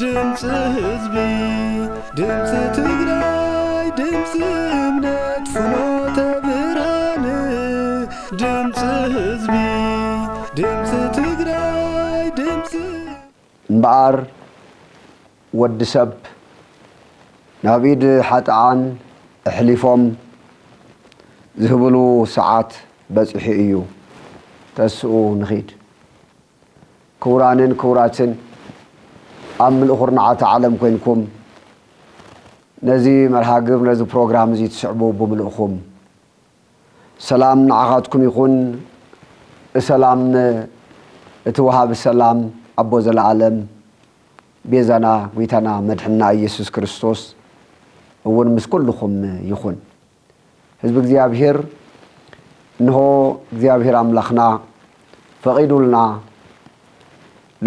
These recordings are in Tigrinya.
ድምጽ ህዝቢ ድምጽ ትግራይ ድምጽ እምነት ፍኖተ ብርሃን ድምጽ ህዝቢ ድምጽ ትግራይ ድምጽ እምበኣር ወዲ ሰብ ናብ ኢድ ሓጥኣን ኣሕሊፎም ዝህብሉ ሰዓት በፂሑ እዩ ተስኡ ንኺድ ክቡራንን ክቡራትን ኣብ ምልእኹር ንዓተ ዓለም ኮይንኩም ነዚ መርሃ ግብር ነዚ ፕሮግራም እዚ ትስዕቡ ብምልእኹም ሰላም ንዓኻትኩም ይኹን ሰላም እትወሃብ ሰላም ኣቦ ዘለዓለም ቤዛና ጌታና መድሕና ኢየሱስ ክርስቶስ እውን ምስ ኩልኹም ይኹን ህዝቢ እግዚአብሔር እንሆ እግዚአብሔር አምላኽና ፈቂዱልና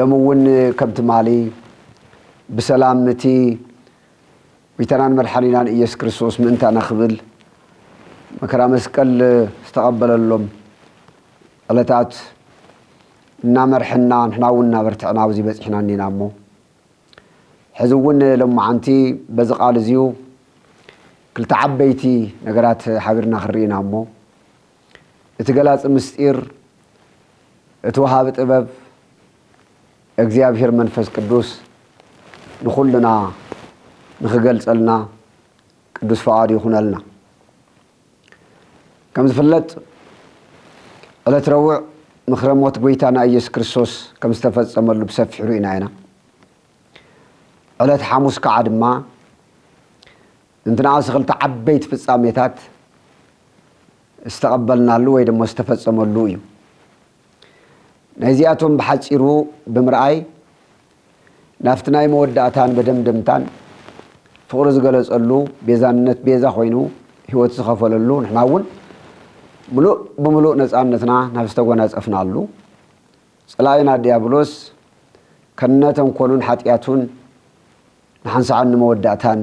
ለምውን ከምቲ ማሊ بسلام نتي ويتنان مرحلينان إيس كريستوس من أنت أنا خبل مكرا مسكال استقبل اللهم ألتات نامر حنان حناونا برتعنا وزي بس إحنا ننامو حزون لما عنتي بزقال زيو كل تعبيتي نقرات حبرنا خرينا مو اتقالات مستير اتوهابت أباب اكزيابهر منفس قدوس نخلنا نخجل سألنا قدوس فعادي يخون لنا كم زفلت ألا تروع مخرموت بيتانا إيس كريستوس كم استفاد سمرلو بسفح رؤينا هنا ألا تحاموس كعد ما انتنا عاسغل تعبيت في الساميتات استقبلنا له ويدا ما استفاد سمرلو نهزياتهم بحاجرو بمرأي نافتناي مودعتان بدمدمتان فغرز قلص اللو بيزانت بيزا خوينو هو تسخفل اللو نحناون ملوء بملوء نسألنتنا نفستقوا نسأفنا اللو صلاينا ديابلوس كنتم كونون حاتياتون نحنسعن مودعتان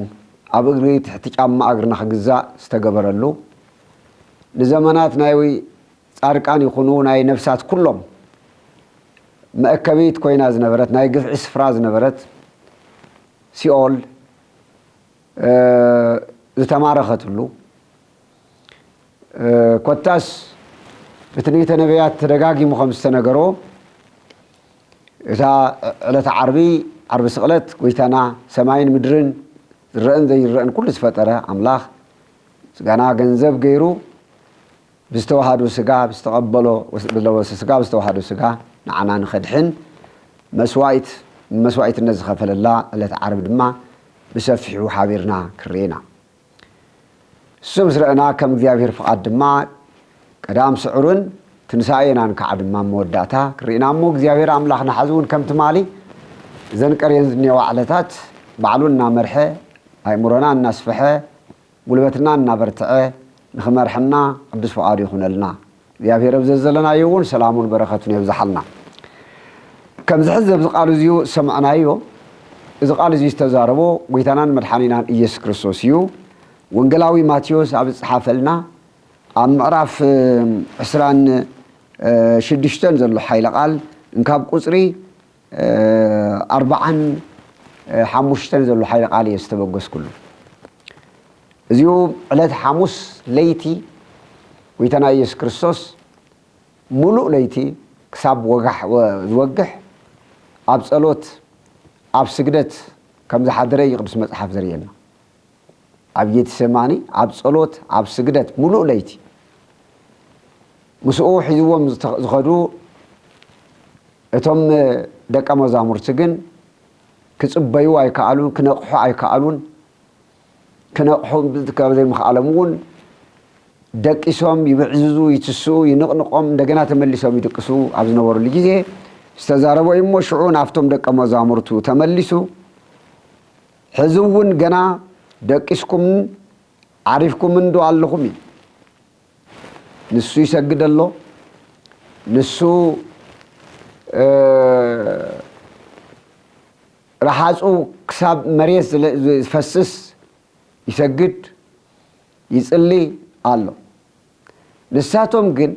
أبقري تحتيج أما أقرنا خقزاء استقبر اللو لزمانات نايوي صاركان يخونون أي نفسات كلهم مأكبيت كويناز نبرت ناي قفع سفراز نبرت سيول زتمارخت له كوتاس بتنيت نبيات رقاقي مخمس نقرو إذا علت عربي سقلت ويتانا سماين مدرن الرئن ذي الرئن كل سفترة عملاخ سقانا قنزب غيرو بستوحادو سقا بستقبلو سقا بستوحادو سقا نعنا نخدحن مسوايت النزخة فلله التي عرب دما بسفحو حابيرنا كرينا سمسرقنا كم ذيابير فقاد دما قدام سعرون تنساينا نكعب دما موداتا كرينا مو ذيابير عملاخنا حزون كم تمالي زنكر ينزني وعلتات بعلونا مرحة هاي مرنا الناسفحة قلبتنا النابرتعة نخمرحنا قدس فقاد يخون لنا ذيابير بزلنا يقول سلامون بركاتون يبزحلنا كم زحزب قالوا زيو سمعنا يو إذا قالوا زي استزاربو ويتنان مدحانينان إيس كريستوس يو وانقلاوي ماتيوس عبد حافلنا عم عرف عسران شدشتن زلو حيلا قال انكاب قصري 4 حموشتن زلو حيلا قال يستبقس كله زيو علاد حموس ليتي ويتنا إيس كريستوس ملو ليتي كساب ووقح أب صلوت أب سجدت كم زحدري يقبس مصحف زرينا أبيت سماني أب صلوت أب سجدت ملو ليتي مسؤول حزوهم زخدو اتم دك مزامر سجن كصبيو أي كعلون كنقحو أي كعلون كنقحو كذا مخالمون دك إسوام يبعززو يتسو ينقنقم دقنا تملسو يدقسو عبزنا ورو لجيزي استزاربو إمو شعون عفتم دك مزامرتو تملسو حزوون قنا دك إسكم عارفكم من دو اللخمي نسو يسجد الله نسو رحاسو كساب مريس فسس يسجد يسألي الله ንሳቶም ግን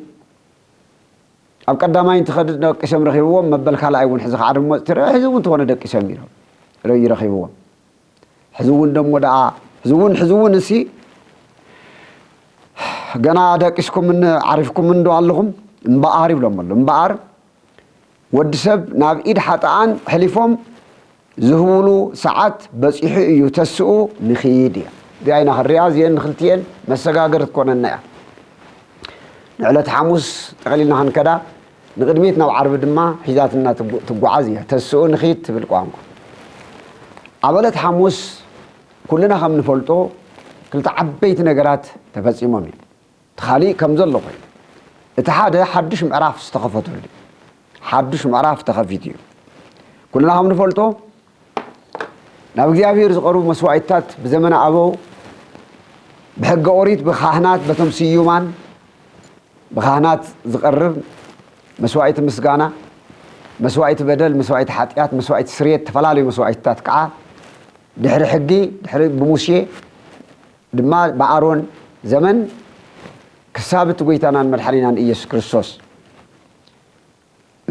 ኣብ ቀዳማይ እንትኸድድ ደቂሶም ረኺብዎም መበል ካልኣይ እውን ሕዚ ከዓ ድማ ትረአ ሕዚ እውን ተኾነ ደቂሶም ይረኺብዎም ሕዚ እውን ደሞ ደኣ ሕዚ እውን እሲ ገና ደቂስኩምን ዓሪፍኩምን ዶ ኣለኹም እምበኣር ይብሎም ኣሎ እምበኣር ወዲ ሰብ ናብ ኢድ ሓጥኣን ሕሊፎም ዝህብሉ ሰዓት በፂሑ እዩ ተስኡ ንኽይድ እያ እዚኣይና ክሪኣ እዚአን ንክልቲአን መሰጋገር ትኮነና እያ ንዕለት ሓሙስ ጠቕሊልና ክንከዳ ንቅድሚት ናብ ዓርቢ ድማ ሒዛትና ትጓዓዝ እያ ተስኡ ንኽይድ ትብል ቋንቋ ኣብ ዕለት ሓሙስ ኩልና ከም ንፈልጦ ክልተ ዓበይቲ ነገራት ተፈፂሞም እዮም ተኻሊእ ከም ዘሎ ኮይኑ እቲ ሓደ ሓድሽ ምዕራፍ ዝተኸፈተሉ ሓድሽ ምዕራፍ ተኸፊት እዩ ኩልና ከም ንፈልጦ ናብ እግዚአብሔር ዝቐርቡ መስዋዕትታት ብዘመነ ኣበው ብሕገ ኦሪት ብካህናት በቶም ስዩማን ብካህናት ዝቐርብ መስዋዕቲ ምስጋና መስዋዕቲ በደል መስዋዕቲ ሓጢአት መስዋዕቲ ስርየት ተፈላለዩ መስዋዕትታት ከዓ ድሕሪ ሕጊ ድሕሪ ብሙሴ ድማ ብኣሮን ዘመን ክሳብ እቲ ጎይታናን መድሓኒናን ኢየሱስ ክርስቶስ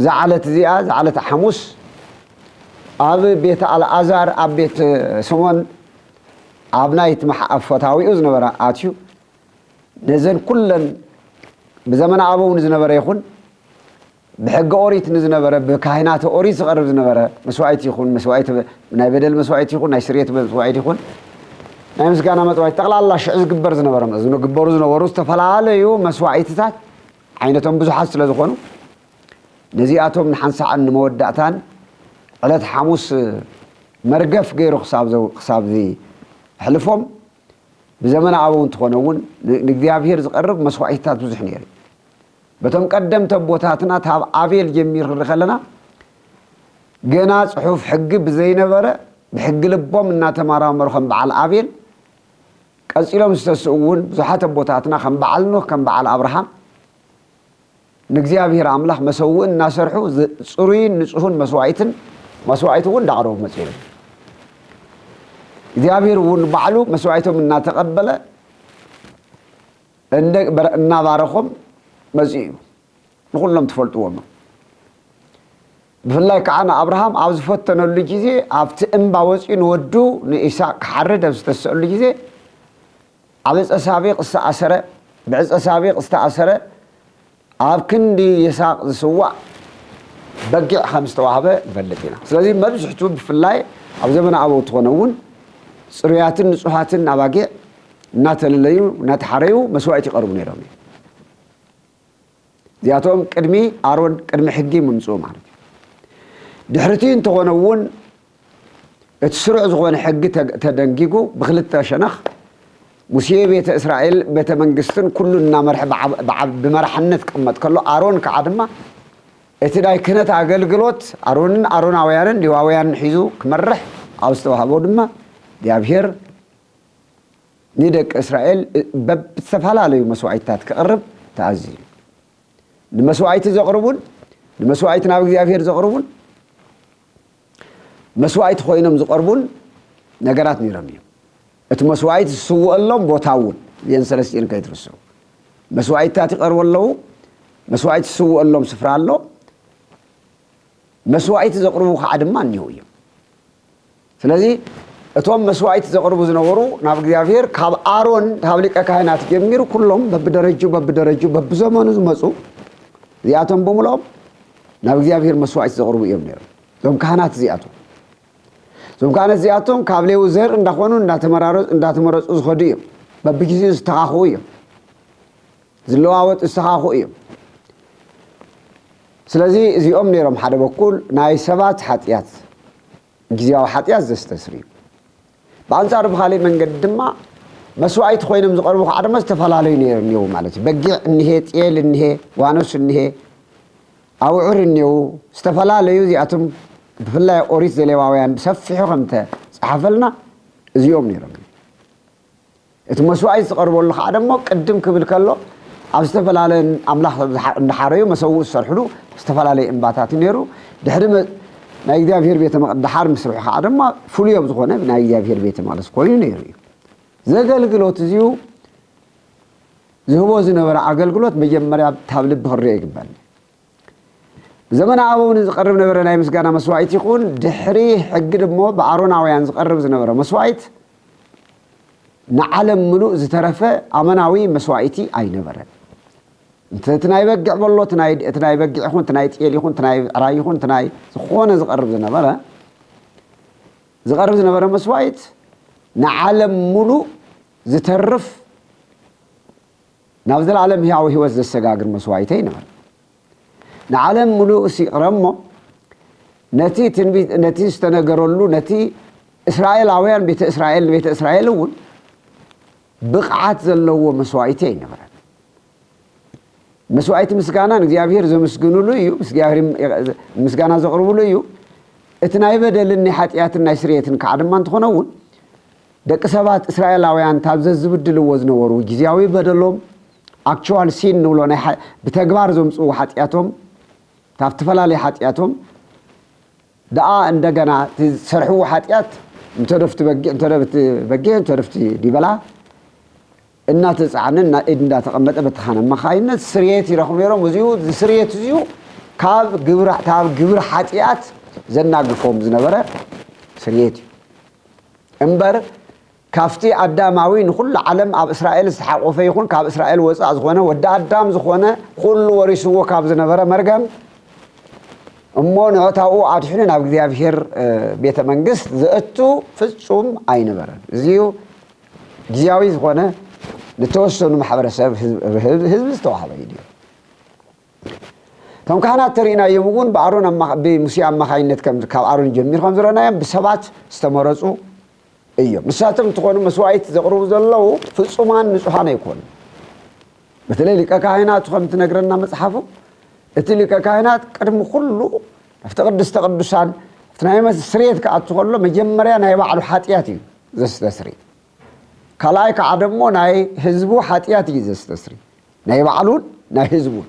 ዝዓለት እዚኣ ዝዓለት ሓሙስ ኣብ ቤተ ኣልዓዛር ኣብ ቤት ስሞን ኣብ ናይቲ ፈታዊኡ ዝነበረ ኣትዩ ነዘን ኩለን ብዘመነ ኣበው ንዝነበረ ይኹን ብሕገ ኦሪት ንዝነበረ ብካህናት ኦሪት ዝቐርብ ዝነበረ መስዋዕቲ ይኹን መስዋዕቲ ናይ በደል መስዋዕቲ ይኹን ናይ ስርየት መስዋዕቲ ይኹን ናይ ምስጋና መስዋዕቲ ጠቕላላ ሽዕ ዝግበር ዝነበረ ዝግበሩ ዝነበሩ ዝተፈላለዩ መስዋዕትታት ዓይነቶም ብዙሓት ስለ ዝኾኑ ነዚኣቶም ንሓንሳዕን ንመወዳእታን ዕለት ሓሙስ መርገፍ ገይሩ ክሳብ ሕልፎም ብዘመነ ኣበው እንትኾነ እውን ንእግዚአብሔር ዝቐርብ መስዋዕትታት ብዙሕ ነይሩ በቶም ቀደምቲ ኣቦታትና ካብ ኣቤል ጀሚር ክንርኢ ከለና ገና ፅሑፍ ሕጊ ብዘይነበረ ብሕጊ ልቦም እናተመራመሩ ከም በዓል ኣቤል ቀፂሎም ዝተስኡ እውን ብዙሓት ኣቦታትና ከም በዓል ኖህ ከም በዓል ኣብርሃም ንእግዚአብሔር ኣምላኽ መሰውእ እናሰርሑ ፅሩይን ንፁህን መስዋዕቲ እውን እንዳቕረቡ መፅኡ እግዚአብሔር እውን ባዕሉ መስዋዕቶም እናተቐበለ እናባረኾም መፅኡ እዩ ንኩሎም ትፈልጥዎም ብፍላይ ከዓ ንኣብርሃም ኣብ ዝፈተነሉ ግዜ ኣብቲ እምባ ወፂኡ ንወዱ ንኢሳቅ ክሓርድ ኣብ ዝተስአሉ ግዜ ኣብ ዕፀ ሳቤቅ ዝተኣሰረ ብዕፀ ሳቤቅ ዝተኣሰረ ኣብ ክንዲ ይስሐቅ ዝስዋዕ በጊዕ ከም ዝተዋህበ ንፈልጥ ኢና ስለዚ መብዝሕቱ ብፍላይ ኣብ ዘመነ ኣበው ትኾነ እውን ፅሩያትን ንፁሃትን ኣባጊዕ እናተለለዩ እናተሓረዩ መስዋዕቲ ይቐርቡ ነይሮም እዩ እዚኣቶም ቅድሚ ኣሮን ቅድሚ ሕጊ ምምፅኡ ማለት እዩ ድሕርቲ እንተኾነ እውን እቲ ስሩዕ ዝኾነ ሕጊ ተደንጊጉ ብክልተ ሸነኽ ሙሴ ቤተ እስራኤል ቤተ መንግስትን ኩሉ እናመርሐ ብመራሕነት ቅመጥ ከሎ ኣሮን ከዓ ድማ እቲ ናይ ክህነት ኣገልግሎት ኣሮንን ኣሮናውያንን ሌዋውያንን ሒዙ ክመርሕ ኣብ ዝተዋህቦ ድማ እግዚአብሔር ንደቂ እስራኤል ብዝተፈላለዩ መስዋዕትታት ክቐርብ ተኣዝዩ ንመስዋዕቲ ዘቕርቡን ንመስዋዕቲ ናብ እግዚአብሔር ዘቕርቡን መስዋዕቲ ኮይኖም ዝቐርቡን ነገራት ነይሮም እዮም እቲ መስዋዕቲ ዝስውአሎም ቦታ እውን እዚአን ሰለስቲአን ከይትርስዑ መስዋዕትታት ይቐርቡ ኣለዉ መስዋዕቲ ዝስውአሎም ስፍራ ኣሎ መስዋዕቲ ዘቕርቡ ከዓ ድማ እኒአው እዮም ስለዚ እቶም መስዋዕቲ ዘቕርቡ ዝነበሩ ናብ እግዚአብሔር ካብ ኣሮን ካብ ሊቀ ካህናት ጀሚሩ ኩሎም በብደረጁ በብዘመኑ ዝመፁ እዚኣቶም ብምልኦም ናብ እግዚአብሔር መስዋዕቲ ዘቕርቡ እዮም ነይሮም እዞም ካህናት እዚኣቶም ካብ ሌዊ ዘር እንዳኾኑ እንዳተመረፁ ዝኸዱ እዮም በብግዚኡ ዝተኻኽኡ እዮም ዝለዋወጥ ዝተኻኽኡ እዮም ስለዚ እዚኦም ነይሮም ሓደ በኩል ናይ ሰባት ሓጢአት ግዚያዊ ሓጢአት ዘስተስርዩ በአንጻሩ ብኻሊእ መንገዲ ድማ መስዋዕቲ ኮይኖም ዝቐርቡ ከዓ ድማ ዝተፈላለዩ ነይሩ ማለት እዩ በጊዕ እኒሄ ጤል እኒሄ ዋኖስ እኒሄ ኣውዑር እኒሄው ዝተፈላለዩ እዚኣቶም ብፍላይ ኦሪት ዘሌዋውያን ብሰፊሑ ከም ተፃሓፈልና እዚኦም ነይሮም እቲ መስዋዕቲ ዝቐርበሉ ከዓ ደሞ ቅድም ክብል ከሎ ኣብ ዝተፈላለየ ኣምላኽ እንዳሓረዩ መሰውእ ዝሰርሕሉ ዝተፈላለዩ እምባታት ነይሩ ድሕሪ ናይ እግዚአብሔር ቤተ መቅደስ ድሓር ምስርሑ ከዓ ድማ ፍሉዮም ዝኾነ ናይ እግዚአብሔር ቤተ መቅደስ ኮይኑ ነይሩ እዩ ዘገልግሎት እዚኡ ዝህቦ ዝነበረ አገልግሎት መጀመሪያ ታብልብ ክርእ ይግባል ዘመን አበውን ዝቀርብ ነበረ ናይ ምስጋና መስዋዕት ይኹን ድሕሪ ሕግ ደሞ በአሮናውያን ዝቀርብ ዝነበረ መስዋዕት ንዓለም ምሉእ ዝተረፈ አመናዊ መስዋዕቲ አይነበረን እንትናይ በግዕ በሎ ትናይ በግዕ ይኹን ትናይ ጤል ይኹን ትናይ ራይ ይኹን ትናይ ዝኾነ ዝቀርብ ዝነበረ መስዋዕት ንዓለም ምሉእ ዝተርፍ ናብ ዘላለም ሕያው ህይወት ዘሰጋግር መስዋዕት አይነበረ ንዓለም ምሉእ ሲቅረሞ ነቲ ዝተነገረሉ ነቲ እስራኤላውያን ቤተ እስራኤል እውን ብቕዓት ዘለዎ መስዋዕት አይነበረ መስዋዕት ምስጋና እግዚአብሔር ዘመስግኑሉ እዩ ምስጋና ዘቅርቡሉ እዩ እቲ ናይ በደልን ኃጢአትን ናይ ስርየትን ከዓድማ እንትኾነውን ደቂ ሰባት እስራኤላውያን ታብ ዝብድልዎ ዝነበሩ ግዚያዊ በደሎም አክቹዋል ሲን ንብሎ ናይ ብተግባር ዘምጽኡ ኃጢአቶም ታብ ተፈላለየ ኃጢአቶም ደኣ እንደገና ሰርሑ ኃጢአት እንተደፍቲ በጊዕ ዲበላ እናተጻዕነን እንዳተቀመጠ በተኻነ መኻይነት ስርየት ይረኽቡ ነይሮም እዚሁ ስርየት እዚሁ ካብ ግብር ኃጢአት ዘናግፎም ዝነበረ ስርየት እምበር ካፍቲ አዳማዊ ንኹሉ ዓለም ኣብ እስራኤል ዝተሓቆፈ ይኹን ካብ እስራኤል ወፃእ ዝኾነ ወዲ አዳም ዝኾነ ኩሉ ወሪስዎ ካብ ዝነበረ መርገም እሞ ንዕታኡ አድሕኑ ናብ እግዚአብሔር ቤተ መንግስት ዘእቱ ፍጹም አይነበረን እዚሁ ግዚያዊ ዝኾነ ንተወሰኑ ማሕበረሰብ ህዝብ ዝተዋህበ እዩቶም ካህናት ተሪእናዮም እውን በአሮን ብሙሴ አማካይነት ካብ አሮን ጀሚር ከም ዝረአናዮም ብሰባት ዝተመረፁ እዮም ንሳቶም እንትኾኑ መስዋዕት ዘቅርቡ ዘለው ፍጹማን ንጹሃን ኣይኮኑ በተለይ ሊቀ ካህናት ከም ትነግረና መጽሓፉ እቲ ሊቀ ካህናት ቅድሚ ኩሉ ኣብቲ ቅድስተ ቅዱሳን ናይ ስርየት ከኣቱ ከሎ መጀመርያ ናይ ባዕሉ ኃጢአት እዩ ዘስተስሪ ካልኣይ ከዓ ደሞ ናይ ህዝቡ ኃጢአት እዩ ዘስተስሪ ናይ ባዕሉን ናይ ህዝቡን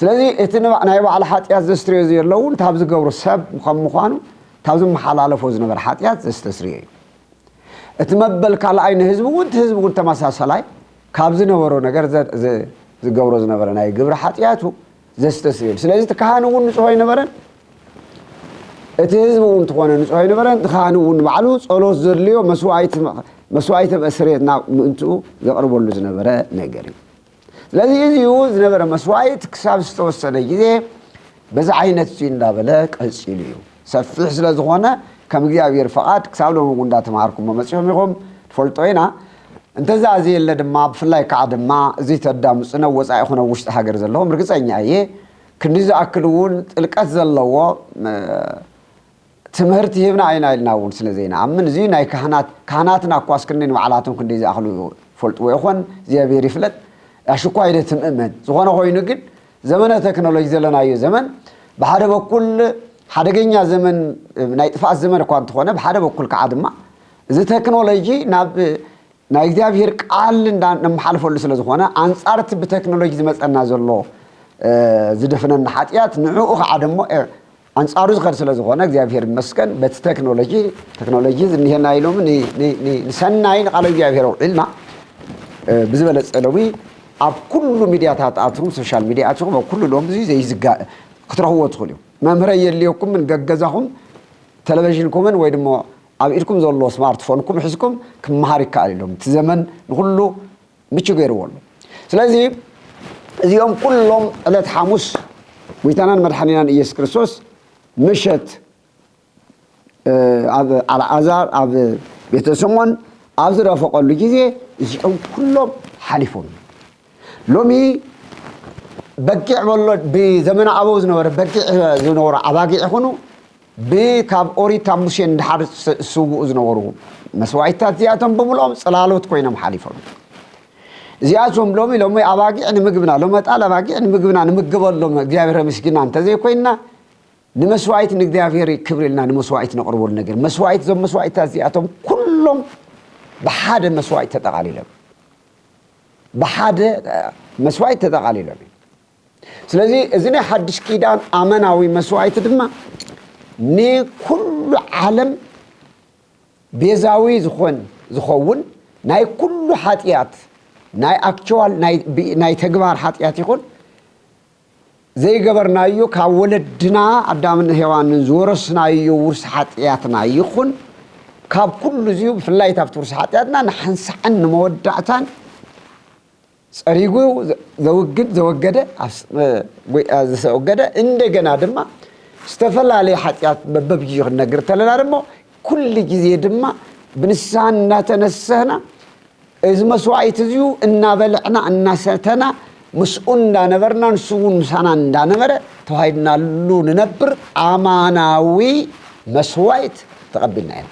ስለዚ እቲ ናይ ባዕሉ ኃጢአት ዘስትርዮ ዘለውን ታብ ዝገብሩ ሰብ ከም ምዃኑ ታብ ዝመሓላለፎ ዝነበረ ኃጢአት ዘስተስርዮ እዩ እቲ መበል ካልኣይ ንህዝቡ እውን እቲ ህዝቡ እውን ተመሳሳላይ ካብ ዝነበሮ ነገር ዝገብሮ ዝነበረ ናይ ግብሪ ኃጢአቱ ዘስተስርዮ ስለዚ እቲ ካህን እውን ንጹህ ኣይነበረን እቲ ህዝቡ እውን ትኾነ ንጹህ ኣይነበረን እቲ ካህን እውን ባዕሉ ጸሎት ዘድልዮ መስዋዕት በስርየትና ምእንትኡ ዘቅርበሉ ዝነበረ ነገር እዩ ስለዚ እዚሁ ዝነበረ መስዋዕት ክሳብ ዝተወሰነ ጊዜ በዛ ዓይነት እዩ እንዳበለ ቀፂሉ እዩ ሰፊሕ ስለ ዝኾነ ከም እግዚአብሔር ፈቃድ ክሳብ ሎሚ እውን እንዳተማሃርኩም መጽኦም ኢኹም ትፈልጦ ኢና እንተዛዝየለ ድማ ብፍላይ ከዓ ድማ እዚ ተዳምፅነ ወፃኢ ኾነ ውሽጢ ሃገር ዘለዎም ርግፀኛ እየ ክንዲ ዝኣክል እውን ጥልቀት ዘለዎ ትምህርቲ ሂብና አይና ኢልና እውን ስለ ዘይነኣምን እዚ ናይ ካህናትና እኳስ ክንደይ ባዕላቶም ክንደይ ዝኣኽሉ ፈልጥዎ ይኾን እግዚአብሔር ይፍለጥ ኣሽኳ ኢደ ትምእመን ዝኾነ ኮይኑ ግን ዘመነ ቴክኖሎጂ ዘለናዮ ዘመን ብሓደ በኩል ሓደገኛ ዘመን ናይ ጥፋት ዘመን እኳ እንትኾነ ብሓደ በኩል ከዓ ድማ እዚ ቴክኖሎጂ ናብ ናይ እግዚአብሔር ቃል እንዳመሓልፈሉ ስለ ዝኾነ አንጻርቲ ብቴክኖሎጂ ዝመፀና ዘሎ ዝደፍነና ኃጢአት ንዕኡ ከዓ ደሞ አንጻሩ ዝኸድ ስለ ዝኾነ እግዚአብሔር ይመስገን በቲ ቴክኖሎጂ ዝኒሄና ኢሎም ንሰናይ ንቃል እግዚአብሔር ውዒልና ብዝበለፀ ሎሚ ኣብ ኩሉ ሚድያታት ኣትኩም ሶሻል ሚድያ ኣትኩም ኣብ ኩሉ ሎም እዚ ዘይዝጋእ ክትረኽብዎ ትኽእሉ መምህረ የድልየኩም ገገዛኹም ቴሌቪዥንኩምን ወይ ድማ ኣብ ኢድኩም ዘሎ ስማርትፎንኩም ሒዝኩም ክመሃር ይከኣል ኢሎም እቲ ዘመን ንኩሉ ምቹ ገይርዎ ኣሎ ስለዚ እዚኦም ኩሎም ዕለት ሐሙስ ጎይታናን መድሓኒናን ኢየሱስ ክርስቶስ ምሸት ኣብ አልዓዛር ኣብ ቤተ ስምዖን ኣብ ዝረፈቐሉ ጊዜ እዚኦም ኩሎም ሓሊፎም ሎሚ በጊዕ በሎ ብዘመነ ኣበው ዝነበረ በጊዕ ዝነበሩ ኣባጊዕ ይኹኑ ብካብ ኦሪት ኣብ ሙሴ እንድሓር ዝስውኡ ዝነበሩ መስዋዕትታት እዚኣቶም ብምልኦም ጽላሎት ኮይኖም ሓሊፎም እዚኣቶም ሎሚ ኣባጊዕ ንምግብና ሎመጣል ኣባጊዕ ንምግብና ንምገበሎም እግዚአብሔር ምስግና እንተዘይኮይንና ንመስዋዕት ንእግዚአብሔር ክብር ኢልና ንመስዋዕት ነቕርበሉ ነገር መስዋዕት ዞም መስዋዕትታት እዚኣቶም ኩሎም ብሓደ መስዋዕት ተጠቃሊሎም بحد مسوعي تدقالي لهم سلازي إذن حدش كيدان أمناوي مسوعي تدما ني كل عالم بيزاوي زخون ناي كل حاتيات ናይ አክቹዋል ናይ ተግባር ኃጢአት ይኹን ዘይገበርናዮ ካብ ወለድና አዳምን ሔዋንን ዝወረስናዮ ውርስ ኃጢአትና ይኹን ካብ ኩሉ ዚሁ ብፍላይ ታብቲ ውርስ ኃጢአትና ንሓንሳዕን ንመወዳእታን ጸሪጉ ዘወገደ እንደገና ድማ ዝተፈላልየ ኃጢአት በብጊዜ ክነግር ተለና ደሞ ኩሉ ጊዜ ድማ ብንስሓን እናተነሰህና እዚ መስዋዕት እዚሁ እናበልዕና እናሰተና مسؤول እንዳነበርና ንሱውን ምሳና እንዳነበረ ተዋሂድናሉ ንነብር አማናዊ መስዋዕት ተቀበልና ኢና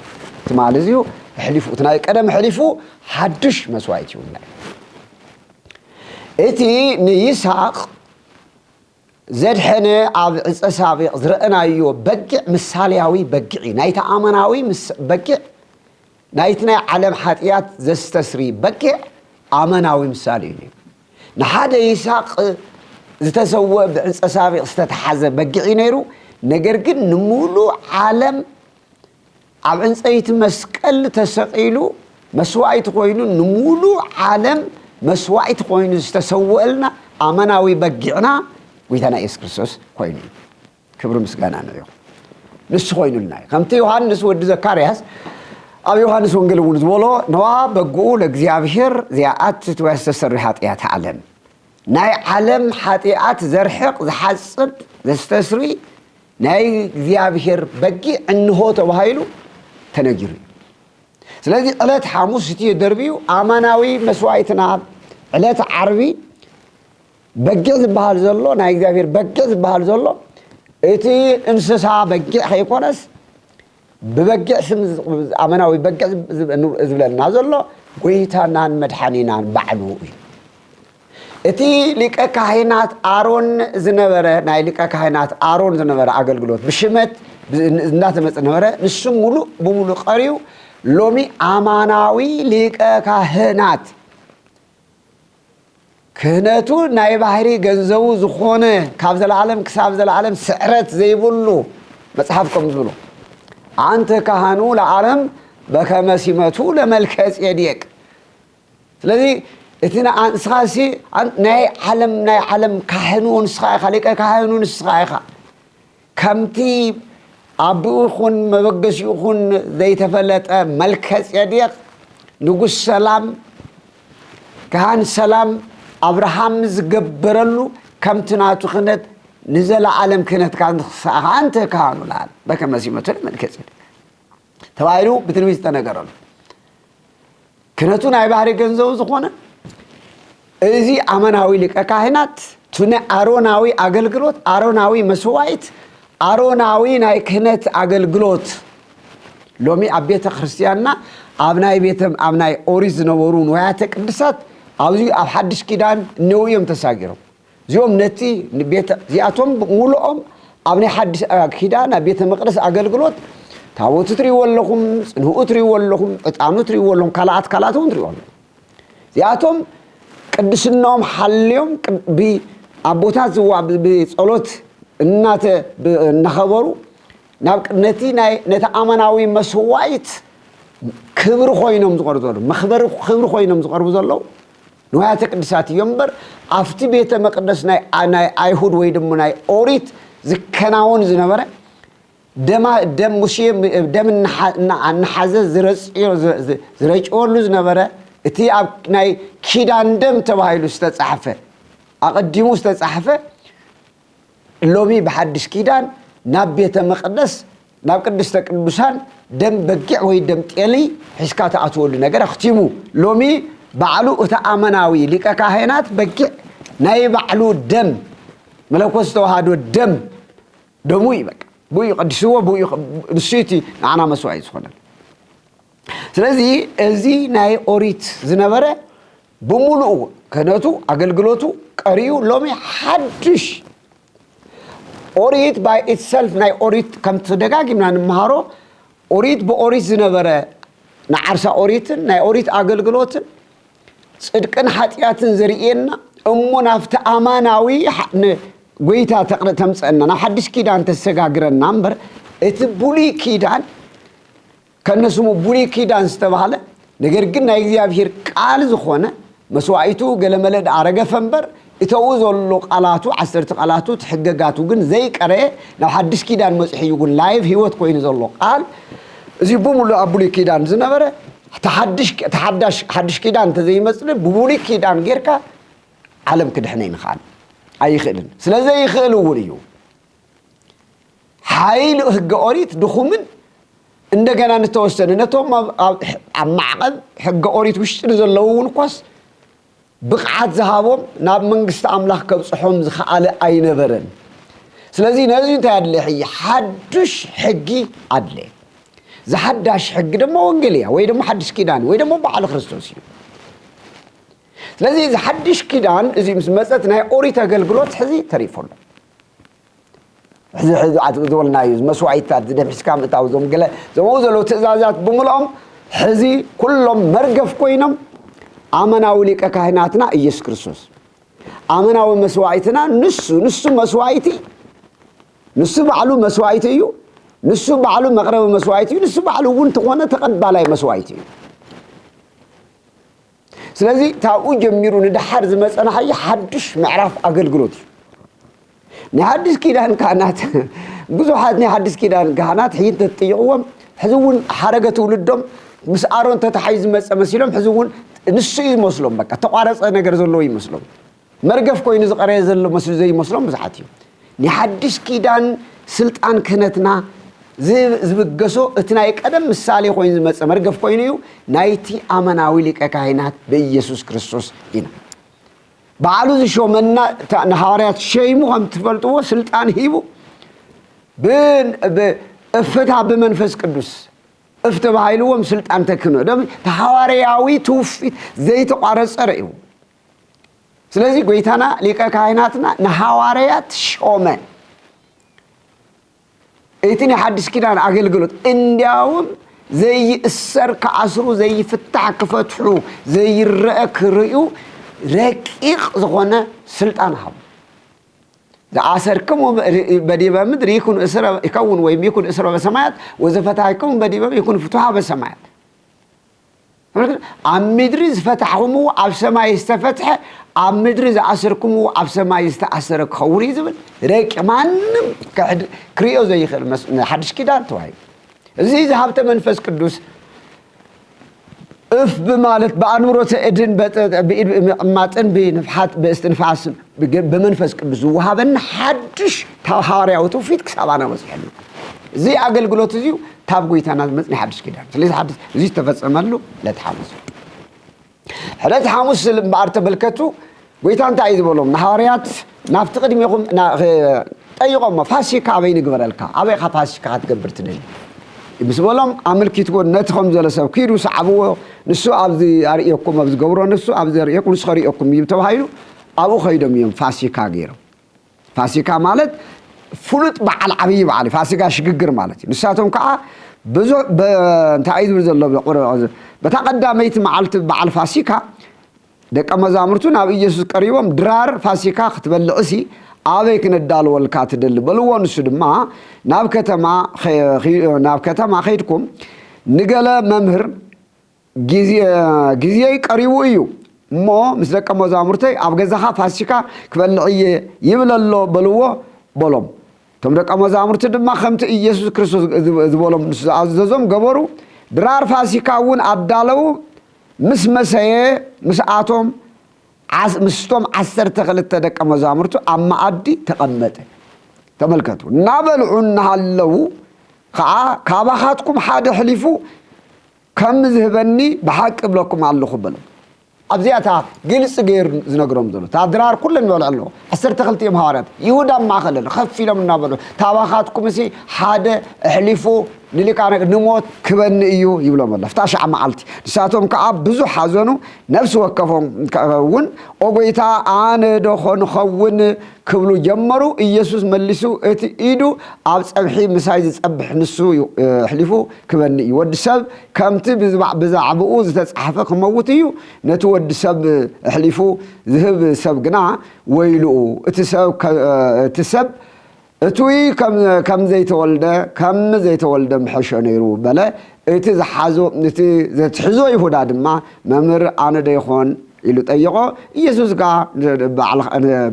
ትማለዚሁ ሕሊፉ ትናይ ቀደም ሕሊፉ ሓድሽ መስዋዕት ይውና እቲ ንይስሐቅ ዘድሐነ ኣብ ዕፀሳቢቅ ዝረአናዮ በጊዕ ምሳሌያዊ በጊዕ ናይታ አማናዊ በጊዕ ናይት ናይ ዓለም ኃጢአት ዘስተስሪ በጊዕ አማናዊ ምሳሌ እዩ نحاد يساق زتسوى بعصابي استتحازه بقعي نيرو نجرجن نمولو عالم عن صيت مسكل تسقيلو مسواعي تقوينو نمولو عالم مسواعي تقوينو استسوى لنا امناوي بقعنا ويتنا يسوع كريستوس قوينو كبر مسغانا نيو نس قوينو لنا كمتي يوحنس ود زكرياس أبي يوحنس ونقول ونزولو نوا بقول እግዚአብሔር ዚአት ተወሰሰር ኃጢአት ዓለም ናይ ዓለም ኃጢአት ዘርሕቅ ዝሐጽብ ዘስተስሪ ናይ እግዚአብሔር በጊ እንሆ ተባሂሉ ተነግሩ ስለዚህ ዕለት ሐሙስ እቲ ደርቢው አማናዊ መስዋዕትና ዕለት ዓርቢ በጊ ዝባሃል ዘሎ ናይ እግዚአብሔር በጊ ዝባሃል ዘሎ እቲ እንስሳ በጊ አይኮነስ ببقع سم أمناوي بقع زبلنا زلوا ويتانان مدحنينان بعلو إتي لك كهينات آرون زنبرة ناي لك كهينات آرون زنبرة أقل قلوت بشمت نات مثنبرة نسمولو بمولو قريو لومي أمناوي لك كهينات كهنتو ناي بحري جنزو زخونة كابز العالم كسابز العالم سعرت زي بولو مصحفكم زولو أنت كهانو العالم بكمسيمتو لملكة يديك الذي اتنا انسخاسي ناي علم كهانو نسخاي خليك كهانو نسخاي كمتي ابوخون مبقس يخون ذي تفلت ملكة يديك نقول سلام كهان سلام ابراهام زقبرلو كمتنا تخنت نزل عالم كانت أنت كانوا العالم بكم مسيمة من كذا توايلو بتنويس تناقرن كنتون عبارة جنزو زخونة إذا أمناوي لك كاهنات تنا أروناوي أقل قلوت أروناوي مسوايت أروناوي ناي كنت أقل قلوت لومي أبيت خريستياننا أبناي بيتم أبناي أوريز نورون وياتك بسات أوزي أبحدش كدان نويم تساقرهم زيوم نتي بيت زياتهم مولهم أبني حد كيدانا بيت مقدس أقلقلوت تابوت تري ولهم إنه أتري ولهم أتعامل تري ولهم كلاتهم تري ولهم زياتهم قدس النوم حليهم بأبوتات بصلوت النات نخبروا ناب نتي نتأمناوي مسوايت كبر خوينهم زقروا مخبر خبر خوينهم زقروا زلوا نوعات قدسات ينبر أفتي بيت مقدس ناي أيهود ويدم ناي أوريت زكناون زنبرة دم مشي دم نحزة زرج أورلو زنبرة تي أب ناي كيدان دم تبايلو استتصحفه أقدمو استتصحفه لومي بحدش كيدان ناب بيت مقدس ناب قدس تقدسان دم بقع ويدم تيلي حسكات أطول نجار اختيمو لومي بعلو أتأمناوي لك كاهنات بقع ناي بعلو الدم ملكوس توهادو الدم دموي بك بوي قدسوا بوي نسيتي أنا مسوعي سخنا سلذي زي ناي أوريت زنبرة بمولو كناتو أقلقلوتو قريو لومي حدش أوريت by itself ناي أوريت كم تدقاقي من المهارو أوريت بأوريت زنبرة نعرسا أوريتن ناي أوريت أقلقلوتن صدقن حتياتن زريئنا أمونا في أماناوي قويتا تقرأ تمسألنا نحدش كيدان تسقاقرن نمبر اتبولي كيدان كان نسمو بولي كيدان ستبهالة نقر قلنا يجيب هير قال زخونا መስዋዕቱ ገለመለድ አረገ ፈንበር እተውዘሉ ቃላቱ 10 ቃላቱ ተሕገጋቱ ግን ዘይቀረ ናብ ሓድሽ ኪዳን መጽሒዩ ግን ላይቭ ህይወት ኮይኑ ዘሎ ቃል እዚ ብሙሉ አቡሊ ኪዳን ዝነበረ ሓድሽ ኪዳን ተዘይመጽል ብሙሉ ኪዳን ጌርካ ዓለም ክድሕነ ይንኻል ኣይኽእልን ስለዚ ይኽእል እውን እዩ ኃይል ህገ ኦሪት ድኹምን እንደገና ንተወሰነ ነቶም ኣብ ማዕቀብ ህገ ኦሪት ውሽጢ ዘለውን ኳስ ብቕዓት ዝሃቦም ናብ መንግስቲ አምላኽ ከብጽሖም ዝኸኣለ ኣይነበረን ስለዚህ ነዚ እንታይ አድለ ሓድሽ ሕጊ አድለ ዝሓዳሽ ሕጊ ደሞ ወንጌልያ ወይ ደሞ ሓድሽ ኪዳን ወይ ደሞ በዓል ክርስቶስ እዩ ስለዚህ ዝሓድሽ ኪዳን እዚ ምስ መጸት ናይ ኦሪት አገልግሎት ሕዚ ተሪፎሎ ሕዚ ዝወልናዩ መስዋዕታት ዝደምስካ ምታው ዞም ገለ ዘመው ዘሎ ትእዛዛት ብምሎም ሕዚ ኩሎም መርገፍ ኮይኖም አመናዊ ሊቀ ካህናትና ኢየሱስ ክርስቶስ አመናዊ መስዋዕትና ንሱ መስዋዕቲ ንሱ በዓሉ መስዋዕቲ እዩ ንሱ በዓሉ መቅረብ መስዋዕቲ እዩ ንሱ በዓሉ እውን ተኾነ ተቀባላይ መስዋዕቲ እዩ ስለዚህ ታኡ ጀሚሩ ንድሓር ዝመጸና ሓድሽ ምዕራፍ አገልግሎት ንሓድሽ ኪዳን ካህናት ብዙሓት ንሓድሽ ኪዳን ካህናት ሕይንተ ጥይቅዎም ሕዝውን ሓረገ ትውልዶም ምስ አሮን ተታሓይዝ መጸ መሲሎም ሕዝውን ንሱ ይመስሎም በቃ ተቋረጸ ነገር ዘሎ ይመስሎም መርገፍ ኮይኑ ዝቀረየ ዘሎ መስሉ ዘይመስሎም ብዙሓት እዩ ንሓድሽ ኪዳን ስልጣን ክህነትና ዝብገሶ እቲ ናይ ቀደም ምሳሌ ኮይኑ ዝመጸ መርገፍ ኮይኑ እዩ ናይቲ አመናዊ ሊቀ ካህናት በኢየሱስ ክርስቶስ ኢና በዓሉ ዝሾመና ንሐዋርያት ሸይሙ ከም ትፈልጥዎ ስልጣን ሂቡ እፍታ በመንፈስ ቅዱስ እፍተ ባይልዎም ስልጣን ተክኖ ደም ተሐዋርያዊ ትውፊት ዘይተቋረጸ ረዩ ስለዚህ ጎይታና ሊቀ ካህናትና ንሐዋርያት ሾመ እቲኒ ሓድሽ ኪዳን አገልግሎት እንዲያውም ዘይእሰር ከአስሩ ዘይፍታሕ ክፈትሑ ዘይረአ ክርዩ ረቂቅ ዝኾነ ስልጣን ሃቡ زعسركم بديبا مدري يكون ويم يكون إسرة بسماعات وزفتحكم بديبا يكون فتوحة بسماعات عم مدري فتحهم وعب سماع يستفتح عم مدري زعسركم وعب سماع يستأثر خوري زبل ريك مانم كحد كريو زي خل حدش كده توعي زي ذهبت منفس قدوس اف بمالت بانورته ادن ماتن بنفحات باستنفاس بمنفس قدوس وهابن حدش تحارياو توفيت كسابانا مسحل زي اغلغلوت زيو تابغيتانا مصني حدش كده ስለዚህ حدث زي ተፈጸመሉ ለተሐሙስ حدث حሙስ በአርተ በልከቱ ጎይታን ታይ ዝበሎም ሐዋርያት ናፍጥ ቅድሚኩም ጠይቆም ፋሲካ አበይ ንግበረልካ አበይ ፋሲካ ክትገብር ትደል ይብስበሎም አመልኪት ጎን ነትኹም ዘለሰብ ኪዱ ሰዓብዎ ንሱ አብዚ አርኢኩም አብዚ ገብሮ ንሱ አብዚ አርኢኩም ንስኸሪኢኩም ይብተባሃይሉ አቡ ኸይዶም ይም ፋሲካ ገይሮ ፋሲካ ማለት ፍሉጥ በዓል ዓብይ በዓል ፋሲካ ሽግግር ማለት ንሳቶም ከዓ ብዙ በእንታይዝ ዘሎ በተቀዳመይት መዓልት በዓል ፋሲካ ደቀ መዛሙርቱ ናብ ኢየሱስ ቀሪቦም ድራር ፋሲካ ክትበልዕሲ አበይ ክነዳልወልካ ትደል በልዎ ንሱ ድማ ናብ ከተማ ኸይድኩም ንገለ መምህር ጊዜ ቀሪቡ እዩ እሞ ምስ ደቀ መዛሙርተይ ኣብ ገዛኻ ፋሲካ ክበልዕየ ይብለሎ በልዎ በሎም ቶም ደቀ መዛሙርቱ ድማ ከምቲ ኢየሱስ ክርስቶስ ዝበሎም አዘዞም ገበሩ ድራር ፋሲካ እውን አዳለው ምስ መሰየ ምስአቶም ምስቶም 12 ደቀ መዛሙርቱ አማአዲ ተቀመጠ ተመልከቱ ናበልዑና ሃለው ካባኻትኩም ሓደ ሕሊፉ ከም ዝህበኒ በሐቅ ብለኩም ኣለኹ በለው ኣብዚያታ ግልጽ ገይር ዝነግሮም ዘሎ ታድራር ኩለን ይበልዑ ኣለዎ 12 ሐዋርያት ይሁዳ ማኸለለ ከፊሎም እናበሉ ታባኻትኩም እሲ ሓደ ሕሊፉ ንሊቃነ ንሞት ክበኒ እዩ ይብሎም አለ ፍታሽ ዓማልቲ ንሳቶም ከዓ ብዙ ሓዘኑ ነፍስ ወከፎም ከውን ኦጎይታ አነ ደኾን ኸውን ክብሉ ጀመሩ ኢየሱስ መልሱ እቲ ኢዱ ኣብ ጸብሒ ምሳይ ዝጸብሕ ንሱ ሕሊፉ ክበኒ እዩ ወዲ ሰብ ከምቲ ብዛዕብኡ ዝተጻሕፈ ክመውት እዩ ነቲ ወዲ ሰብ ሕሊፉ ዝህብ ሰብ ግና ወይልኡ እቲ ሰብ እቱይ ከም ዘይተወልደ ምሐሸ ነይሩ በለ እቲ ዝሓዞ እቲ ዘትሕዞ ይሁዳ ድማ መምህር አነ ደይኾን ኢሉ ጠይቆ ኢየሱስ ጋር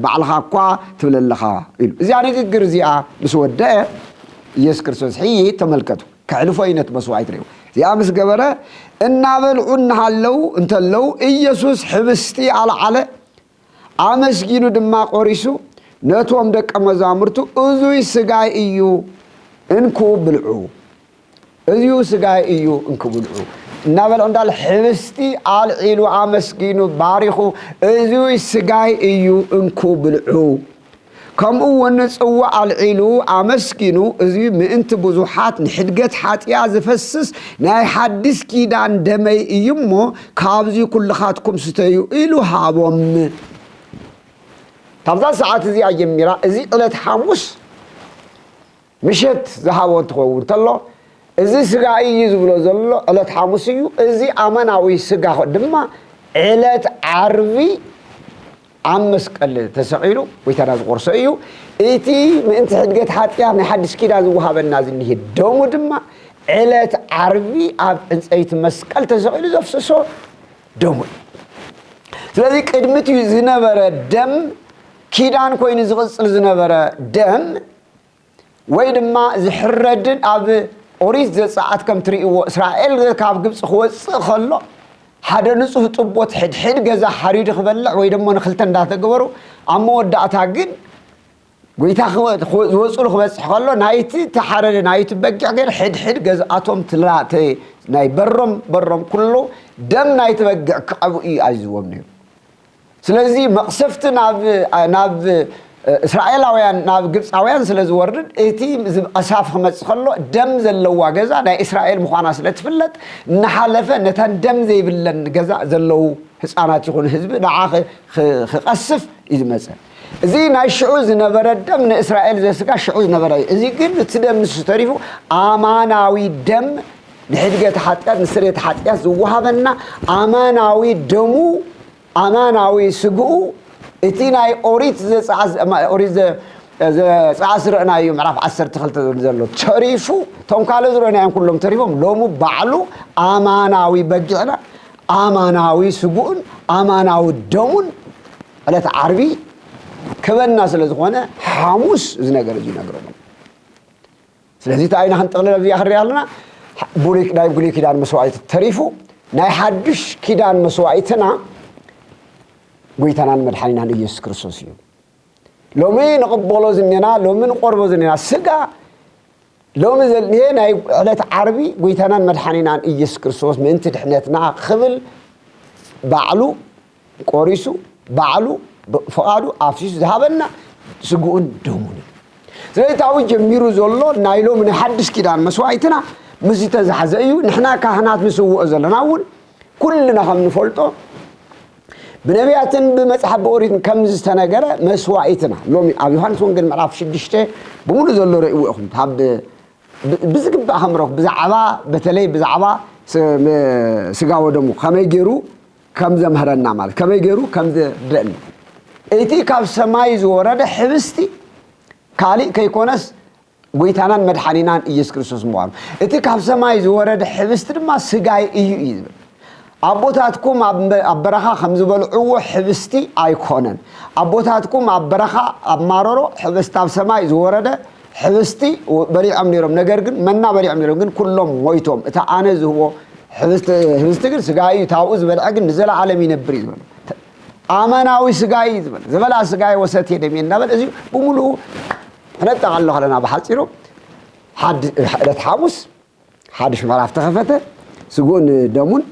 ባዕልኻ እኳ ትብለለኻ ኢሉ እዚኣ ንግግር እዚኣ ምስ ወደአ ኢየሱስ ክርስቶስ ሕይ ተመልከቱ ከዕልፎ ዓይነት መስዋዕት ነይሩ እዚኣ ምስ ገበረ እናበልዑ እናሃለው እንተለው ኢየሱስ ሕብስቲ አልዓለ አመስጊኑ ድማ ቆሪሱ ነቶም ደቀ መዛሙርቱ እዙይ ስጋይ እዩ እንኩ ብልዑ እዚዩ ስጋይ እዩ እንኩ ብልዑ እናበልዑ እንዳለ ሕብስቲ አልዒሉ አመስጊኑ ባሪኹ እዙይ ስጋይ እዩ እንኩ ብልዑ ከምኡ ወንጽዋ አልዒሉ አመስጊኑ እዙይ ምእንቲ ብዙሓት ንሕድገት ሓጢያ ዝፈስስ ናይ ሓድስ ኪዳን ደመይ እዩሞ ካብዚ ኩልኻትኩም ስተዩ ኢሉ ሃቦም ታብዛ ሰዓት እዚኣ ጀሚራ እዚ ዕለት ሐሙስ ምሸት ዝሃቦ እንትኸውን ተሎ እዚ ስጋ እዩ ዝብሎ ዘሎ ዕለት ሐሙስ እዩ እዚ ኣመናዊ ስጋ ድማ ዕለት ዓርቢ ኣብ መስቀል ተሰቂሉ ወይተራ ዝቆርሶ እዩ እቲ ምእንቲ ሕድገት ሓጢያ ናይ ሓድሽ ኪዳን ዝወሃበና ዝኒሄ ደሙ ድማ ዕለት ዓርቢ ኣብ ዕንፀይቲ መስቀል ተሰቂሉ ዘፍስሶ ደሙ ስለዚ ቅድሚት ዝነበረ ደም ኪዳን ኮይኑ ዝቕፅል ዝነበረ ደም ወይ ድማ ዝሕረድን ኣብ ኦሪት ዘፀአት ከም ትርእይዎ እስራኤል ካብ ግብፅ ክወፅእ ከሎ ሓደ ንጹህ ጥቦት ሕድሕድ ገዛ ሓሪዱ ክበልዕ ወይ ድማ ንክልተ እንዳተገበሩ ኣብ መወዳእታ ግን ጎይታ ዝወፅሉ ክበፅሕ ከሎ ናይቲ ተሓረደ ናይቲ በጊዕ ገይር ሕድሕድ ገዛኣቶም ናይ በሮም ኩሉ ደም ናይቲ በጊዕ ክቐብኡ እዩ ኣዝዎም ነይሩ ስለዚ መቕሰፍቲ ናብ እስራኤላውያን ናብ ግብፃውያን ስለዝወርድ እቲ ዝቀሳፍ ክመጽእ ከሎ ደም ዘለዋ ገዛ ናይ እስራኤል ምዃና ስለትፍለጥ እናሓለፈ ነተን ደም ዘይብለን ገዛ ዘለው ህፃናት ይኹን ህዝቢ ንዓ ክቀስፍ እዩ ዝመጽእ እዚ ናይ ሽዑ ዝነበረ ደም ንእስራኤል ዘስጋ ሽዑ ዝነበረ እዚ ግን እቲ ደም ንሱ ተሪፉ ኣማናዊ ደም ንሕድገት ሓጢያት ንስርየት ሓጢያት ዝወሃበና ኣማናዊ ደሙ ኣማናዊ ስግኡ እቲ ናይ ኦሪት ዘፀዓስ ረእናዮ ምዕራፍ 12 ዘሎ ተሪፉ ቶም ካልእ ዝረእናዮም ኩሎም ተሪፎም ሎሙ ባዕሉ ኣማናዊ በጊዕና ኣማናዊ ስጉኡን ኣማናዊ ደሙን ዕለት ዓርቢ ክበና ስለ ዝኾነ ሐሙስ እዚ ነገር እዚ ይነግሮም ስለዚ ታይና ክንጠቕልል ኣብዚኣ ክሪኢ ኣለና ናይ ብሉይ ኪዳን መስዋዕት ተሪፉ ናይ ሓድሽ ኪዳን መስዋዕትና ጎይታናን መድሓኒናን ኢየሱስ ክርስቶስ እዩ ሎሚ ንቕበሎ ዝኔና ሎሚ ንቆርቦ ዝኔና ስጋ ሎሚ ዘልኒሄ ናይ ዕለት ዓርቢ ጎይታናን መድሓኒናን ኢየሱስ ክርስቶስ ምእንቲ ድሕነትና ክብል ባዕሉ ቆሪሱ ባዕሉ ፈቃዱ ኣፍሲሱ ዝሃበና ስጉኡን ደሙን ስለዚ ታዊ ጀሚሩ ዘሎ ናይ ሎሚ ናይ ሓድሽ ኪዳን መስዋዕትና ምስ ዝተዛሕዘ እዩ ንሕና ካህናት ምስውኦ ዘለና እውን ኩልና ከም ንፈልጦ بنبياتن بمصحف بوريتن كم زتنغره مسواعيتنا لومي ابي يوحنس وንጌል ምዕራፍ 6 بمولو ዘሎ رئيوخم تاب بزغب احمرك بزعبا بتلي بزعبا سغا ودمو كمي غيرو كم زمهرنا مال كمي غيرو كم دل ايتي كاب سماي زورده حبستي كالي كيكونس ጎይታናን መድሓኒናን ኢየሱስ ክርስቶስ ሞዋም እቲ ካብ ሰማይ ዝወረደ ሕብስት ድማ ስጋይ እዩ ይብል አቦታትኩም አበረኻ ከምዝበልዑዎ ሕብስቲ አይኮነን አቦታትኩም አበረኻ አማሮሮ ሕብስት ኣብ ሰማይ ዝወረደ ሕብስቲ በሊዖም ነይሮም ነገር ግን መና በሊዖም ነይሮም ግን ኩሎም ሞይቶም እታ ኣነ ዝህቦ ሕብስቲ ግን ስጋይ ታው ዝበልዐ ግን ንዘላለም ይነብር ይብል አማናዊ ስጋይ ይብል ዝበላ ስጋይ ወሰት የደም ይናበል እዚ በሙሉ ነጠቃለሁ خلنا بحصيرو حد ሐሙስ حدش ምዕራፍ ተኸፈተ ስጉን ደሙን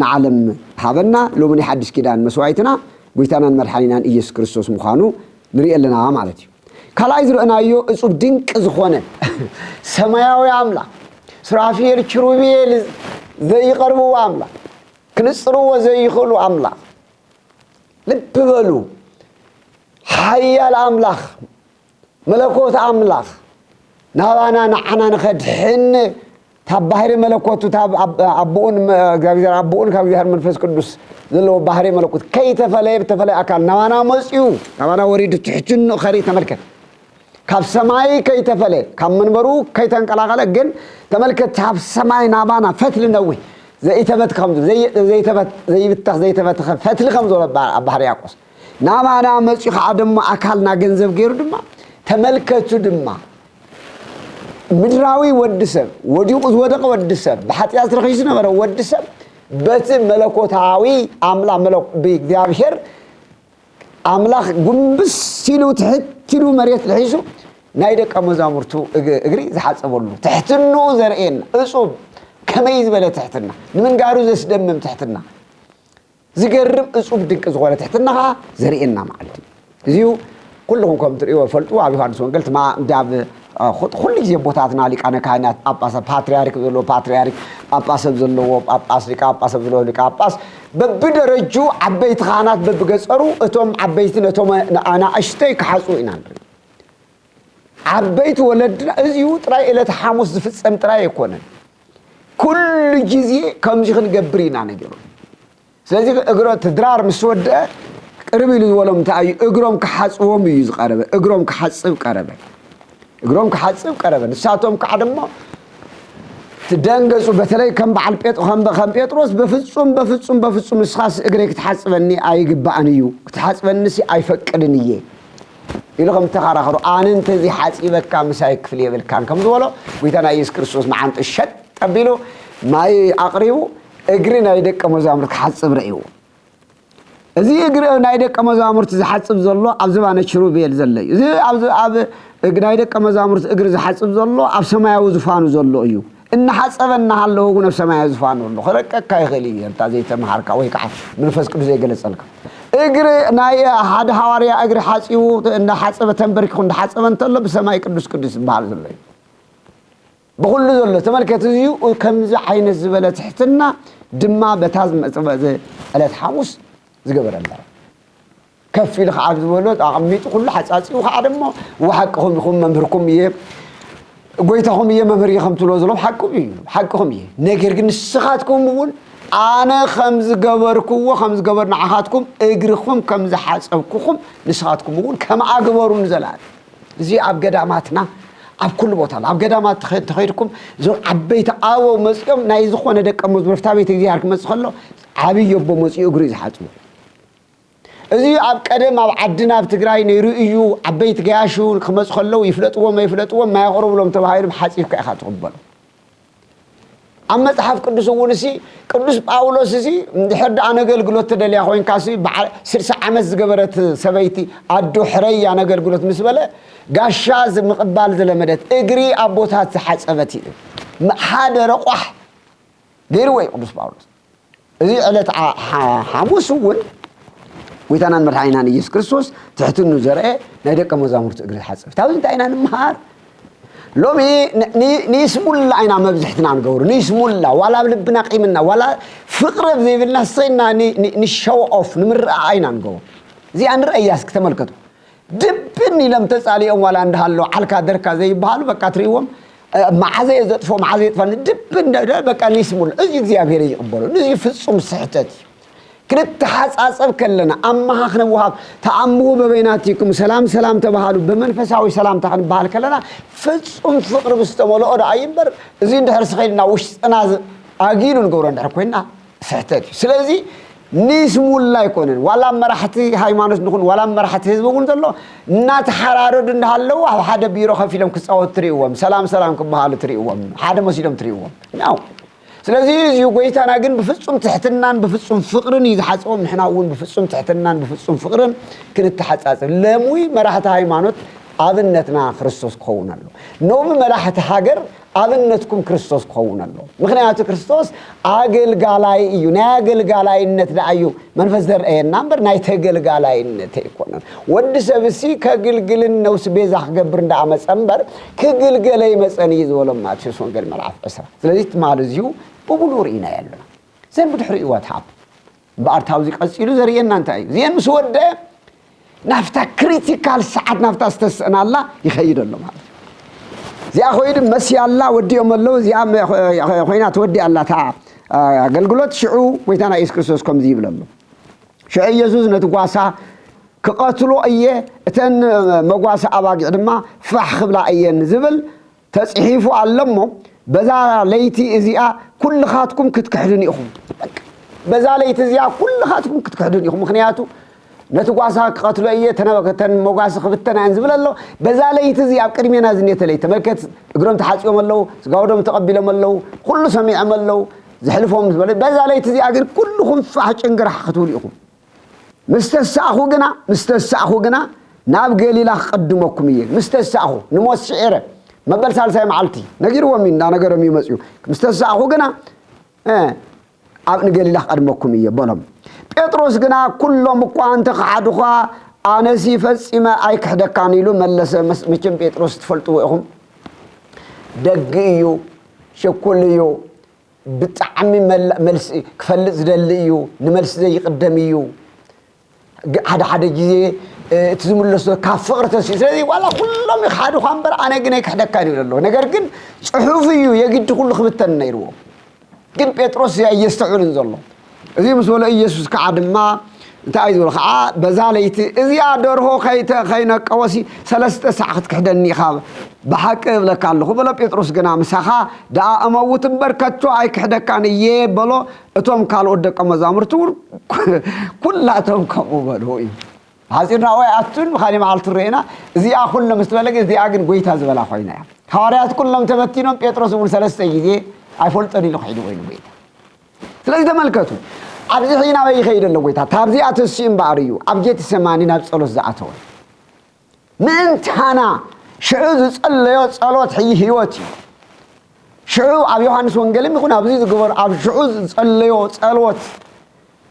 نعلم هابنا لو من حدش كده مسواعتنا قويتنا مرحلينان إيسوس كريستوس مخانو نريق لنا مالتي كلايز رأنا يو أصب دينك زخونة سماياوي عملا سرافيل كروبيل زي قربو عملا كنسرو زي خلو عملا لببلو حيال عملاخ ملكوت عملاخ ناوانا نحنا نخد حن تاب بحر ملكوت تاب أبون غير أبون كغير منفس قدوس ذلوا بحر ملكوت كي تفلي أكل نوانا مسيو نوانا وريد تحجن خري تملكت كاب سماي كي تفلي كم منبرو كي تنقلق جن تملكت تاب سماي نابانا فتل نوي ዘይተበት ከምዙ ዘይተበት ፈትሊ ከምዙ ባህር ያቆስ ናማና መጽኡ ከዓ ድማ አካልና ገንዘብ ገይሩ ድማ ተመልከቱ ድማ ምድራዊ ወድሰብ ወዲቁ ዝወደቀ ወድሰብ በኃጢአት ረኺስ ነበረ ወድሰብ በት መለኮታዊ አምላክ መለኮ በእግዚአብሔር አምላክ ጉንብስ ሲሉ ትሕትሉ መሬት ለሂሱ ናይ ደቀ መዛሙርቱ እግሪ ዝሓጸበሉ ትሕትኑ ዘርኤና እጹብ ከመይ ዝበለ ትሕትና ንምንጋሩ ዘስደምም ትሕትና ዝገርም እጹብ ድንቅ ዝኾነ ትሕትና ዘርኤና ማለት እዚሁ ኩልኩም ከም ትርእይዎ ፈልጡ ኣብ ዮሐንስ ወንጌል ማ እንዳብ ኩሉ ጊዜ ቦታትና ሊቃነ ካህናት ጳጳሳት ፓትርያርክ ዘሎ ፓትርያርክ ጳጳሳት ዘለዎ ጳጳስ ሊቃ ጳጳስ ዘሎ ሊቃ ጳጳስ በብደረጁ ዓበይቲ ካህናት በብገጸሩ እቶም ዓበይቲ ነቶም አናእሽተይ ክሓጹ ኢና ንርኢ ዓበይቲ ወለድና እዚሁ ጥራይ ዕለት ሐሙስ ዝፍጸም ጥራይ ኣይኮነን ኩሉ ጊዜ ከምዚ ክንገብር ኢና ነጊሩ ስለዚ እግሮ ትድራር ምስ ወድአ ቅርብ ኢሉ ዝበሎም እንታይ እዩ እግሮም ክሓጽቦም እዩ ዝቐረበ እግሮም ክሓጽብ ቀረበ ንሳቶም ከዓ ደሞ ትደንገጹ በተለይ ከም በዓል ጴጥሮስ በፍጹም ንስኻስ እግሬ ክትሓጽበኒ ኣይግባእን እዩ ክትሓጽበኒሲ ኣይፈቅድን እየ ኢሉ ከም ተኸራኸሩ ኣነ እንተዚ ሓጺበካ ምሳይ ክፍል የብልካን ከም ዝበሎ ጌታና ኢየሱስ ክርስቶስ መዓንጡ ሸጥ ኣቢሉ ማይ ኣቕሪቡ እግሪ ናይ ደቀ መዛሙርት ክሓጽብ ረእይዎ እዚ እግሪ ናይ ደቀ መዛሙርት ዝሓጽብ ዘሎ ኣብ ዝባነ ኪሩቤል ዘሎ እዩ እዚ ኣብ ናይ ደቀ መዛሙርት እግሪ ዝሓጽብ ዘሎ ኣብ ሰማያዊ ዝፋኑ ዘሎ እዩ እናሓጸበና ሃለዎ ግን ኣብ ሰማያዊ ዝፋኑ ኣሎ ክረቀካ ይኽእል እዩ እንታ ዘይተምሃርካ ወይ ከዓ መንፈስ ቅዱስ ዘይገለጸልካ እግሪ ናይ ሓደ ሐዋርያ እግሪ ሓጺቡ እናሓጸበ ተንበርኪኹ እንዳሓጸበ እንተሎ ብሰማይ ቅዱስ ዝበሃል ዘሎ እዩ بكل ذل تملكت زيو كم زعين الزبالة تحتنا دما بتاز على تحمس زجبر الله كفي لك عبد الولد عميت كل حساسي وخادمه وحقهم يخون ممركم يه قويتهم يه ممري خم تلوزلهم حقهم يه نجر جن السخاتكم بقول أنا خمس جبركم وخمس جبر نعهاتكم أجركم كم زحاسكم نسخاتكم بقول كم أجبرون زلال زي أبجد عماتنا أب كل بطل أبجد عمات تخيركم زو عبيت أو مسكم نايزخون هذاك مزبوط تابي تجيارك مسخله عبي يبو مسي أجري حاتمه زي أب كده ما عدنا بتجراي نيرو عبيت جاشو خمس خلوا يفلتوا ما يفلتوا ما يقربوا لهم تبعير بحاسيف كأخذ قبله أما تحف كدوس ونسي كدوس باولوس سي حد أنا قلت تدلي أخوين كاسي سرس عمز جبرت سبيتي عدو حري أنا قلت مسبلة قاشاز مقبال زلمدت اجري أبوتها تحس أبتي هذا رقح غيروي كدوس باولوس زي علت حموسون ويتانا مرحينا يسوع كريستوس تحت النزرة نادك مزامور تجري حسب تعالوا أنت أين المهار لو نسمول الله أنا ما بزحتنا عن جور نسمول الله ولا بلبنا قيمنا ولا فقرة زي بالله صينا نشو أوف نمر عين عن جور زي أنا رأيك تملكته دبني لم تسألي أم ولا عند هالو على كادر كذي بحاله بكاتريهم مع زي زت فو مع زي فن دبن بك نسمول زي أبيري يقبله زي في الصوم صحتي كنت تحس أصاب كلنا أما إحنا وهاب تأموا ببيناتكم سلام تبهالوا بمنفساوي سلام تخن بهال كلنا فصم فقر بستمولو أو عيبر زين دهر سخيلنا وش أنا أجيلون قورن دهر كوينا سحتاج سلازي نسمو الله يكونن ولا مرحتي هاي مانوس نكون ولا مرحتي هذا بقول تلو نات حرارة دن هاللو هذا بيروح فيلم كساوت تريوم سلام كبهال تريوم هذا مسيلم تريوم ناو سلازي يقولي أنا جن بفصم تحتنان بفصم فقرن يزحصهم نحنا أول بفصم تحتنان بفصم فقرن كنت تحساس لموي مرحت هاي مانوت أذنتنا كريستوس كونا له نوم مرحت هاجر أذنتكم كريستوس كونا له مخنيات كريستوس أجل قالاي يناجل قالاي نتلاقيه من فزر إيه نمبر نايتجل قالاي نتيكونا ودس بسي كجل جلن نوس بيزح جبرنا عمس أمبر كجل جلاي مسأنيز ولا ما تشوفون قل ملعب أسرع سلزيت مالزيو بقولور إينا يلا زين بتحرق واتحاب بارتاوزيك أسئلة زرينا أنت زين مسودة نفتا كريتيكال ساعات نفتا استسأنا الله يخير الله هذا زي أخوين مسيا الله ودي يوم الله زي أخوينا تودي الله تعالى قلقلت شعو ويتانا إيس كريستوس كم زيب الله شعي يزوز نتقواسا كقاتلو أيه اتن مقواسا أباقي عدما فحخ بلا أيه نزبل تسحيفو علمو በዛ ለይቲ እዚኣ ኩልኻትኩም ክትክሕዱን ኢኹም በዛ ለይቲ እዚኣ ኩልኻትኩም ክትክሕዱን ኢኹም ምክንያቱ ነቲ ጓሳ ክቐትሎ እየ ተነበከተን ሞጋስ ክብተና እንዝብለሎ በዛ ለይቲ እዚኣ ኣብ ቅድሜና ዝኔተ ለይቲ ተመልከት እግሮም ተሓፂዮም ኣለው ስጋውዶም ተቐቢሎም ኣለው ኩሉ ሰሚዖም ኣለው ዝሕልፎም ዝበለ በዛ ለይቲ እዚኣ ግን ኩልኹም ፋሕ ጭንግራሕ ክትብሉ ኢኹም ምስተሳእኹ ግና ናብ ገሊላ ክቀድመኩም እየ ምስተሳእኹ ንሞት ሽዒረ መበል ሳልሳይ መዓልቲ ነጊርዎም እንዳነገሮም ይመፅዩ ምስተሳእኹ ግና ኣብ ንገሊላ ክቀድመኩም እየ በሎም ጴጥሮስ ግና ኩሎም እኳ እንተ ክሓድኻ ኣነሲ ፈፂመ ኣይክሕደካን ኢሉ መለሰ መቸም ጴጥሮስ ትፈልጥዎ ኢኹም ደግ እዩ ሸኩል እዩ ብጣዕሚ መልሲ ክፈልጥ ዝደሊ እዩ ንመልሲ ዘይቅደም እዩ ሓደ ግዜ እቲ ዝምለሶ ካብ ፍቕሪ ተስዩ ስለዚ ዋላ ኩሎም ይሓድኻ እምበር ኣነ ግን ኣይክሕደካን ይብሉ ኣለዎ ነገር ግን ፅሑፍ እዩ የግዲ ኩሉ ክብተን ነይርዎ ግን ጴጥሮስ እየስተውዕልን ዘሎ እዚ ምስ በለ ኢየሱስ ከዓ ድማ እንታይ ዝብሎ ከዓ በዛ ለይቲ እዚኣ ደርሆ ከይነቀወሲ 3 ሰዓት ክትክሕደኒ ኢኻ ብሓቂ እብለካ ኣለኹ በሎ ጴጥሮስ ግና ምሳኻ ደኣ እመውት እምበር ከቶ ኣይክሕደካን እየ በሎ እቶም ካልኦት ደቀ መዛሙርቱ ኩላቶም ከምኡ በልዎ እዩ ሓፂርና ወይ ኣቱን ብኻሊ መዓልቲ ርአና እዚኣ ኩሎም ምስትበለገ እዚኣ ግን ጎይታ ዝበላ ኮይና እያ ሓዋርያት ኩሎም ተበቲኖም ጴጥሮስ እውን 3 ግዜ ኣይፈልጦን ኢሉ ኺዱ ኮይኑ ጎይታ ስለዚህ ተመልከቱ ኣብዚ ሒና ወይ ይኸይድ ኣሎ ጎይታ ታብዚኣ ተስኡ እምበር እዩ ኣብ ጌቴሴማኒ ናብ ጸሎት ዝኣተወ ምእንታና ሽዑ ዝጸለዮ ጸሎት ህይወት እዩ ሽዑ ኣብ ዮሐንስ ወንጌልም ይኹን ኣብዚ ዝገበሮ ኣብ ሽዑ ዝጸለዮ ጸሎት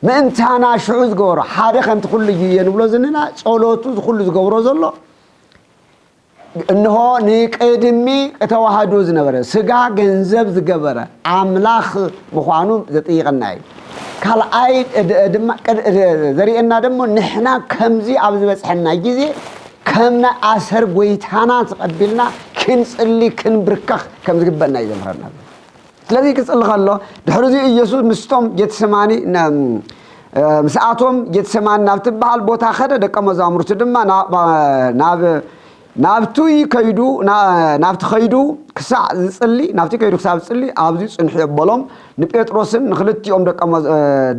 ምእንታና ሽዑ ዝገበሮ ሓደ ከምቲ ኩሉ ይንብሎ ዝንና ጸሎቱ ዝኩሉ ዝገበሮ ዘሎ እንሆ ንቅድሚ ተዋህዶ ዝነበረ ስጋ ገንዘብ ዝገበረ አምላኽ ምዃኑ ዘጥይቀና እዩ ካልኣይ ድማ ዘሪኤና ደግሞ ንሕና ከምዚ ኣብ ዝበፅሐና ግዜ ከምና ኣሰር ጎይታና ተቀቢልና ክንጽሊ ክንብርከኽ ከም ዝግበአና እዩ ዘምሃርና ስለዚ ክጽሊ ከሎ ድሕሪ ኢየሱስ ምስቶም ጌቴሴማኒ ምስኣቶም ጌቴሴማኒ ናብ ትበሃል ቦታ ኸደ ደቀ መዛሙርቱ ድማ ናብቲ ኸይዱ ክሳዕ ዝጽሊ ናብቲ ከይዱ ክሳዕ ዝጽሊ ኣብዚ ጽንሑ የበሎም ንጴጥሮስን ንኽልቲኦም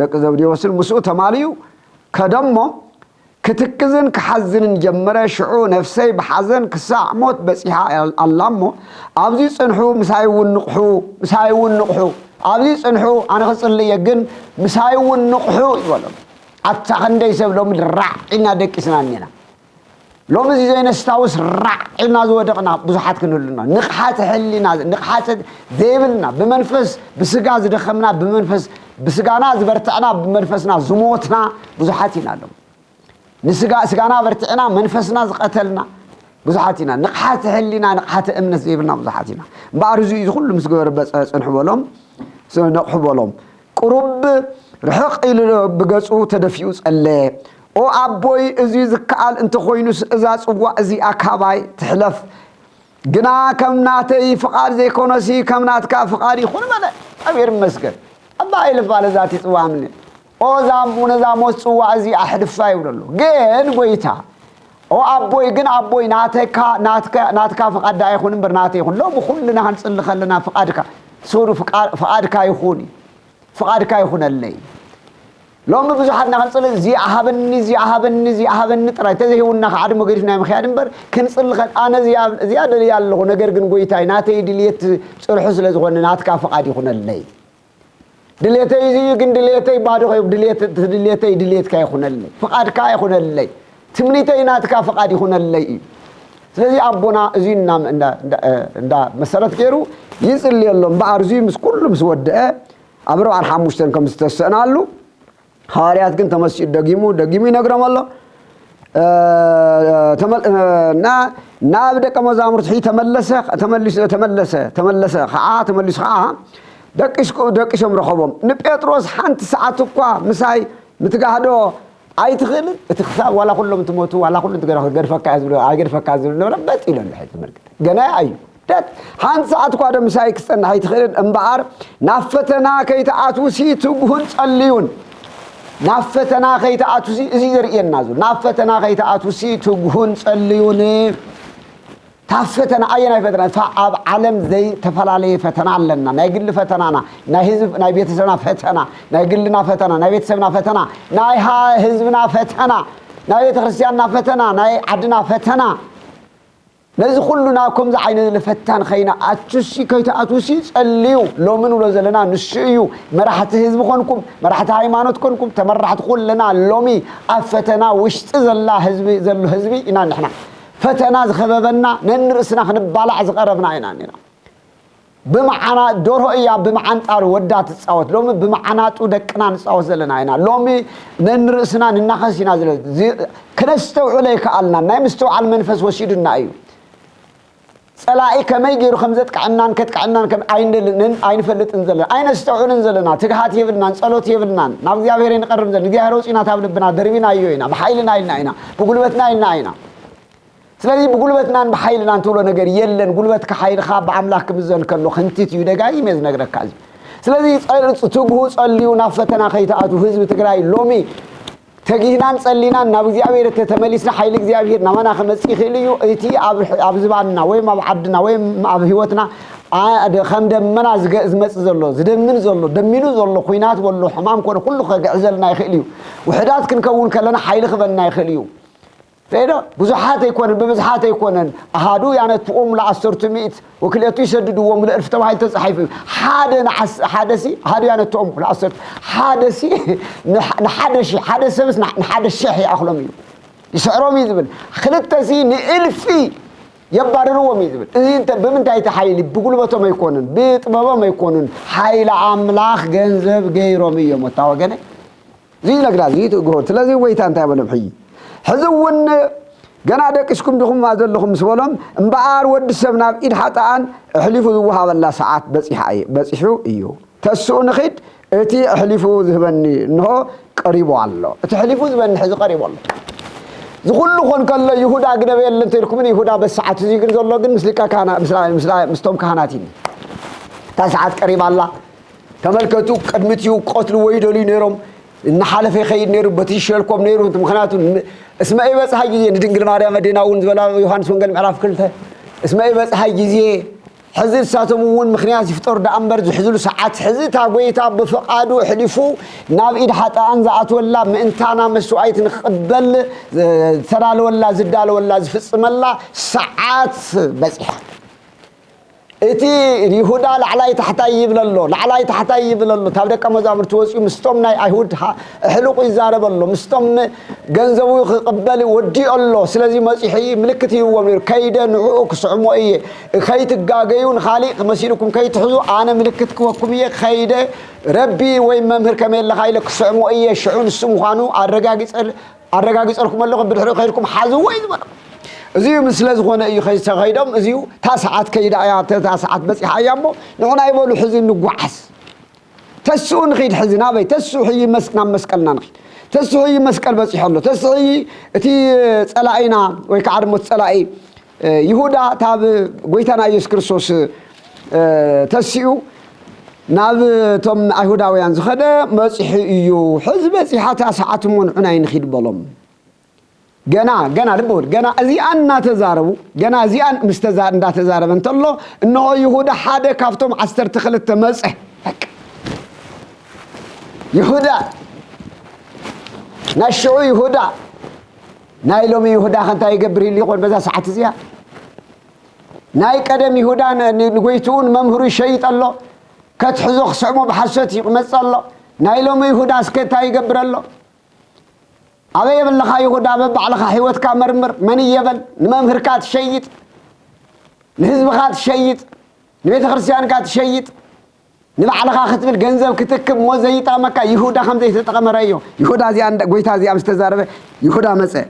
ደቀ ዘብዴዎስን ምስኡ ተማልዩ ከደሞ ክትክዝን ክሓዝንን ጀመረ ሽዑ ነፍሰይ ብሓዘን ክሳዕ ሞት በፂሓ ኣላሞ ኣብዚ ጽንሑ ምሳይውን ንቕሑ ኣብዚ ጽንሑ ኣነ ክጽሊ እየ ግን ምሳይውን ንቕሑ ይበሎም ኣታ ክንደይ ሰብ ሎሚ ራዕና ደቂስና እኒና ሎሚ እዚ ዘይነስታውስ ራዕና ዝወደቕና ብዙሓት ክንህሉና ንቕሓት ሕሊና ንቕሓት ዘይብልና ብመንፈስ ብስጋ ዝደኸምና ብመንፈስ ብስጋና ዝበርትዕና ብመንፈስና ዝሞትና ብዙሓት ኢና ኣለዉ ስጋና በርትዕና መንፈስና ዝቀተልና ብዙሓት ኢና ንቕሓት ሕሊና ንቕሓት እምነት ዘይብልና ብዙሓት ኢና እምበኣር እዚ ኩሉ ምስ ገበረ በፅንሑ በሎም ነቕሑ በሎም ቁሩብ ርሕቕ ኢሉ ብገፁ ተደፊኡ ጸለየ ኦ ኣቦይ እዚ ዝከኣል እንተኾይኑስ እዛ ጽዋዕ እዚኣ ካባይ ትሕለፍ ግና ከም ናተይ ፍቓድ ዘይኮነሲ ከም ናትካ ፍቓድ ይኹን በለ እግዚአብሔር ይመስገን ኣባ ኢልፍ ባለ ዛቲ ጽዋዕ ምን ኦ ነዛ ሞት ጽዋዕ እዚኣ ሕልፋ ይብለሉ ግን ጎይታ ኦ ኣቦይ ግን ኣቦይ ናትካ ፍቓድ ዳ ይኹን እምበር ናተይ ይኹን ሎሚ ኩልና ክንጽሊ ከለና ፍቓድካ ይኹነለይ ሎሚ ብዙሓትና ክንጽሊ እዚኣሃበኒ ጥራይ ተዘይውና ከዓድሞ ገዲፍና ምኽያድ እምበር ክንጽሊ ኣነ እዚኣ ደልያ ኣለኹ ነገር ግን ጎይታይ ናተይ ድልየት ጽርሑ ስለ ዝኾነ ናትካ ፍቓድ ይኹነለይ ድልየተይ እዚ ግን ድልየተይ ባዶ ኸይብ ድልየትካ ይኹነለይ ፍቓድካ ይኹነለይ ትምኒተይ ናትካ ፍቓድ ይኹነለይ እዩ ስለዚ ኣቦና እዚ እንዳ መሰረት ገይሩ ይጽልይ ኣሎ እምበኣር እዚ ምስ ኩሉ ምስ ወድአ ኣብ 45 ከም ዝተሰአናሉ ሐዋርያት ግን ተመስዩ ደጊሙ ይነግሮም ኣሎ ናብ ደቀ መዛሙርቱ ተመለሰ ከዓ ደቂሶም ረኸቦም ንጴጥሮስ ሓንቲ ሰዓት እኳ ምሳይ ምትጋህዶ ኣይትኽእልን እቲ ክሳብ ዋላ ኩሎም እንትሞቱ ዋላ ኩሉ ገድፈካ ዝብሎ በጥ ኢሎ ንድሕሪ ትምልክት ገና እዩ ሓንቲ ሰዓት እኳ ዶ ምሳይ ክፀንሕ ኣይትኽእልን እምበኣር ናብ ፈተና ከይተኣትውሲ ትጉህን ጸልዩን ናብ ፈተና ከይተኣትውሲ እዚ ዘርእየና ዞ ናብ ፈተና ከይተኣትውሲ ትጉህን ጸልዩን ታፈተና አየና ፈተና ፈአብ ዓለም ዘይ ተፈላለየ ፈተና አለና ናይ ግል ፈተናና ናይ ህዝብ ናይ ቤተሰብና ፈተና ናይ ግልና ፈተና ናይ ቤተሰብና ፈተና ናይ ህዝብና ፈተና ናይ ቤተክርስቲያንና ፈተና ናይ ዓድና ፈተና ነዚ ኩሉና ከምዚ ዓይነት ለፈታን ኸይና አትሲ ከይተአትሲ ጸልዩ ሎምን ወሎ ዘለና ንስዩ መራሕቲ ህዝብ ኮንኩም መራሕቲ ሃይማኖት ኮንኩም ተመራሕቲ ኩልና ሎሚ አፈተና ውሽጥ ዘላ ህዝብ ዘሎ ህዝቢ ኢና ንሕና ፈተና ዝኸበበና ነንርእስና ክንባላዕ ዝቀረብና ኢና ነና በመዓና ዶሮ እያ በመዓንጣር ወዳ ትጻወት ሎሚ በመዓናጡ ደቅና ንጻወት ዘለና ኢና ሎሚ ነንርእስና ንናኸሲና ዘለ ከነስተውዕለ ይከአልና ናይ ምስተውዓል መንፈስ ወሲድና እዩ ጸላኢ ከመይ ገይሩ ከምዘጥቃዕናን ከጥቃዕናን ከም አይንፈልጥን ዘለና አይነስተውዕልን ዘለና ትግሃት ይብልናን ጸሎት ይብልናን ናብ እግዚአብሔር እንቀርብ ዘን እግዚአብሔር ወጪና ታብልብና ደርቢና ይዮይና በኃይልና ይልና በጉልበትና ይልና ስለዚህ በጉልበትናን በኃይልናን ተብሎ ነገር የለን ጉልበት ከኃይልኻ በአምላክ ክምዘን ከሎ ክንቲት ይደጋይ መዝ ነገረካ ስለዚህ ትጉሁ ጸልዩ ናፈተና ከይተአቱ ህዝብ ትግራይ ሎሚ ተጊህናን ጸሊናን ናብ እግዚአብሔር ተተመሊስና ኃይል እግዚአብሔር ናማና ከመጽ ይኽልዩ እቲ ኣብ ዝባንና ወይ ኣብ ዓድና ወይ ኣብ ህይወትና ከም ደመና ዝመጽ ዘሎ ዝደምን ዘሎ ደሚኑ ዘሎ ኩናት ወሎ ሕማም ኮነ ኩሉ ከግዕዘልና ይኽእል እዩ ውሕዳት ክንከውን ከለና ኃይል ክበና ይኽእል እዩ فإذا بزحات يكون ببزحات يكون أهادو يعني تقوم لعصرت مئة وكليتو يسددوا من الألف توحي تصحيف حادثي هادو يعني تقوم لعصرت حادثي نحادشي حادث بس نحادش شيء أخلمي يسعروا ميزبل خلت سين ألفي يبارروا ميزبل إذا أنت بمن تاي تحيلي بقولبته ما يكونن بيت بابا ما يكونن حيل عملاخ جنزب غيرهم متواجدين زي لقرازي تقول لازم ويتان تابنا بحي حزون جنا دكشكم دخم ما زلهم سولم امبار ود سبنا إيد حتان احلفوا ذوها بالله ساعات بس يحيي بس يشو إيو تسون خيد اتي احلفوا ذهبني إنه قريب الله تحلفوا ذهبني حز قريب الله زغلوا خن كلا يهودا قدبي اللي تركم من يهودا بس ساعات زيكر زلوا جن مسلكا كان مستوم كهناتين تساعات قريب الله تملكتو قدمتيو قتلوا ويدولي نيرهم إن حالف خير نيرو بتيشلكم نيرو مخناتو اسمعي بس هاي جزء ندنقل مريم مدينة ولا يوحنا سونقل معرف كلها اسمعي بس هاي جزء حزر ساتمون مخنيات يفطر دأمبر حزلوا ساعات حزر تابويتا بفقادو حلفوا ناب إيد حتى أنزعت ولا مئنتانا مسوعيت نقبل ثرال ولا زدال ولا زفصم الله ساعات بس إتي يهودا لعلاي تحتاي يبللو لعلاي تحتاي يبللو تابدك مزامر توسي مستمنا يهود حلوق يزارب الله مستم جنزبو يقبل ودي الله سلازي مسيحي ملكتي هو مير كيدا نعوك صعمو ايه خيت الجاجيون خالق مسيركم كيت حزو انا ملكتك وكميه خيدا ربي وين ممهر كمال لخايلك صعمو ايه شعون السمخانو الرجاجي لكم الله بالحرق خيركم حازو وين زيو مثل زغونه اي خيس غيدم زيو تاسعات كيدا يا تاسعات بس يحيامو نحنا يبولو حزين نغعس تسو نخيد حزنا بي تسو حي مسكنا مسكلنا نخيد تسو حي مسكل بس يحلو تسو حي تي صلاينا وي كعدمو صلاي يهودا تاب غويتانا يسوع كريستوس تسيو ناب توم ايهوداويان زخده مسيحي ايو حزب مسيحاتا ساعات من عناين خيد بلوم جنا لبود جنا أزيان ناتزاربو جنا أزيان مستزار ناتزارب أنت الله إنه يهودا حدا كافتم عستر تخلت مسح يهودا نشعو يهودا نايلوم يهودا خنتا يقبري اللي يقول بذا ساعة زيا ناي قدم يهودا نقويتون ممهر الشيط الله كتحزق سعمو بحسات يقمص الله نايلوم يهودا سكتا يقبر الله أبي يبل لخا يهودا ببعلخا حيوتك مرمر من يبل نممهر كات شيط نهزب خات شيط نبيت خرسيان كات شيط نبعلخا ختبل جنزب كتكب مو زيتا مكا يهودا خمسة يتقمر أيو يهودا زي عندك قويتا زي مستزاربه يهودا مسأ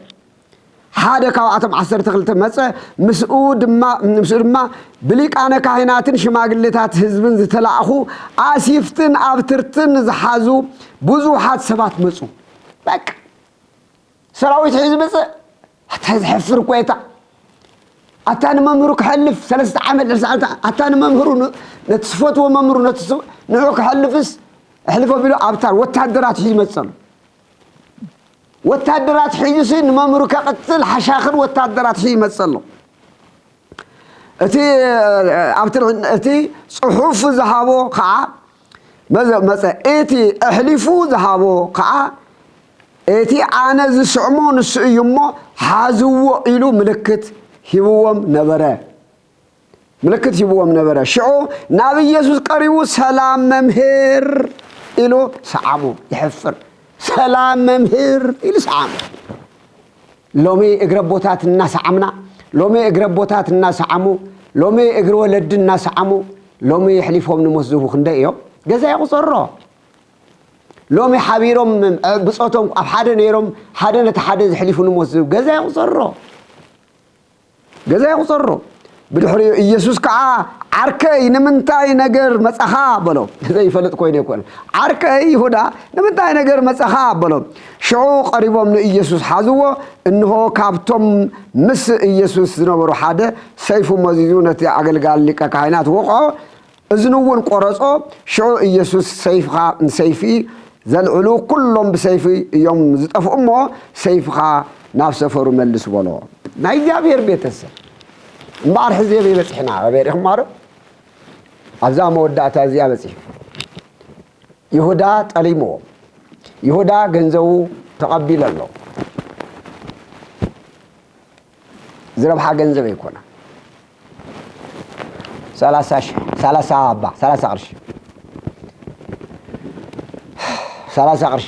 حدا كواتم عصر تغلت مسأ مسؤود ما بليك أنا كاهناتن شماغلتات حزبن زتلاخو آسيفتن أبترتن زحازو بوزوحات سبات مسؤ بك سراويت حزب حتى حفر كويتا أتاني ممرو كحلف 3 عامل أتاني ممرو نتصفوت وممرو نتصفوت نعوك حلفس حلفوا بلو أبتار وتهدرات حزب متصل وتهدرات حزب ممرو كقتل حشاخر وتهدرات حزب متصل أتي صحف ذهبو خا ماذا أتي أحلفو ذهبو خا أتي أنا زسعمون السيمو حازو إلو ملكت هبوم نبرة ملكت هبوم نبرة شو نبي يسوع قريبو سلام ممهر إلو سعمو يحفر سلام ممهر إلو سعمو لومي إقربوتات الناس عمنا لومي إقربوتات الناس عمو لومي إقر ولد الناس عمو لومي يحلفهم نموزوه خندقيو جزا يقصره لومي حبيرهم بصوتهم أبحادن يروم حادن تحادن يحلفون نموزوه جزا يقصره بدحري يسوس كعا عركي نمنتاي نجر مسخا بلو زي فلت كوين يكون عركي يهودا نمنتاي نجر مسخا بلو شو قريبهم من يسوس حازوه انه كابتم مس يسوس نبرو حدا سيفو مزيزونة عقل قال لك كائنات وقعوا اذنون قرصو شو يسوس سيفي زلعلو كلهم بسيفي يوم زطف امه سيفها ناف سفر ملس بلو ناي جابير بيتس مبارح زي بيبصحنا بيرخ مارو ابزا موداتا زي ابصح يهودا طليمو يهودا ገንዘቡ ተቀቢለለው ዝረብሓ ገንዘብ ይኮና 30 قرش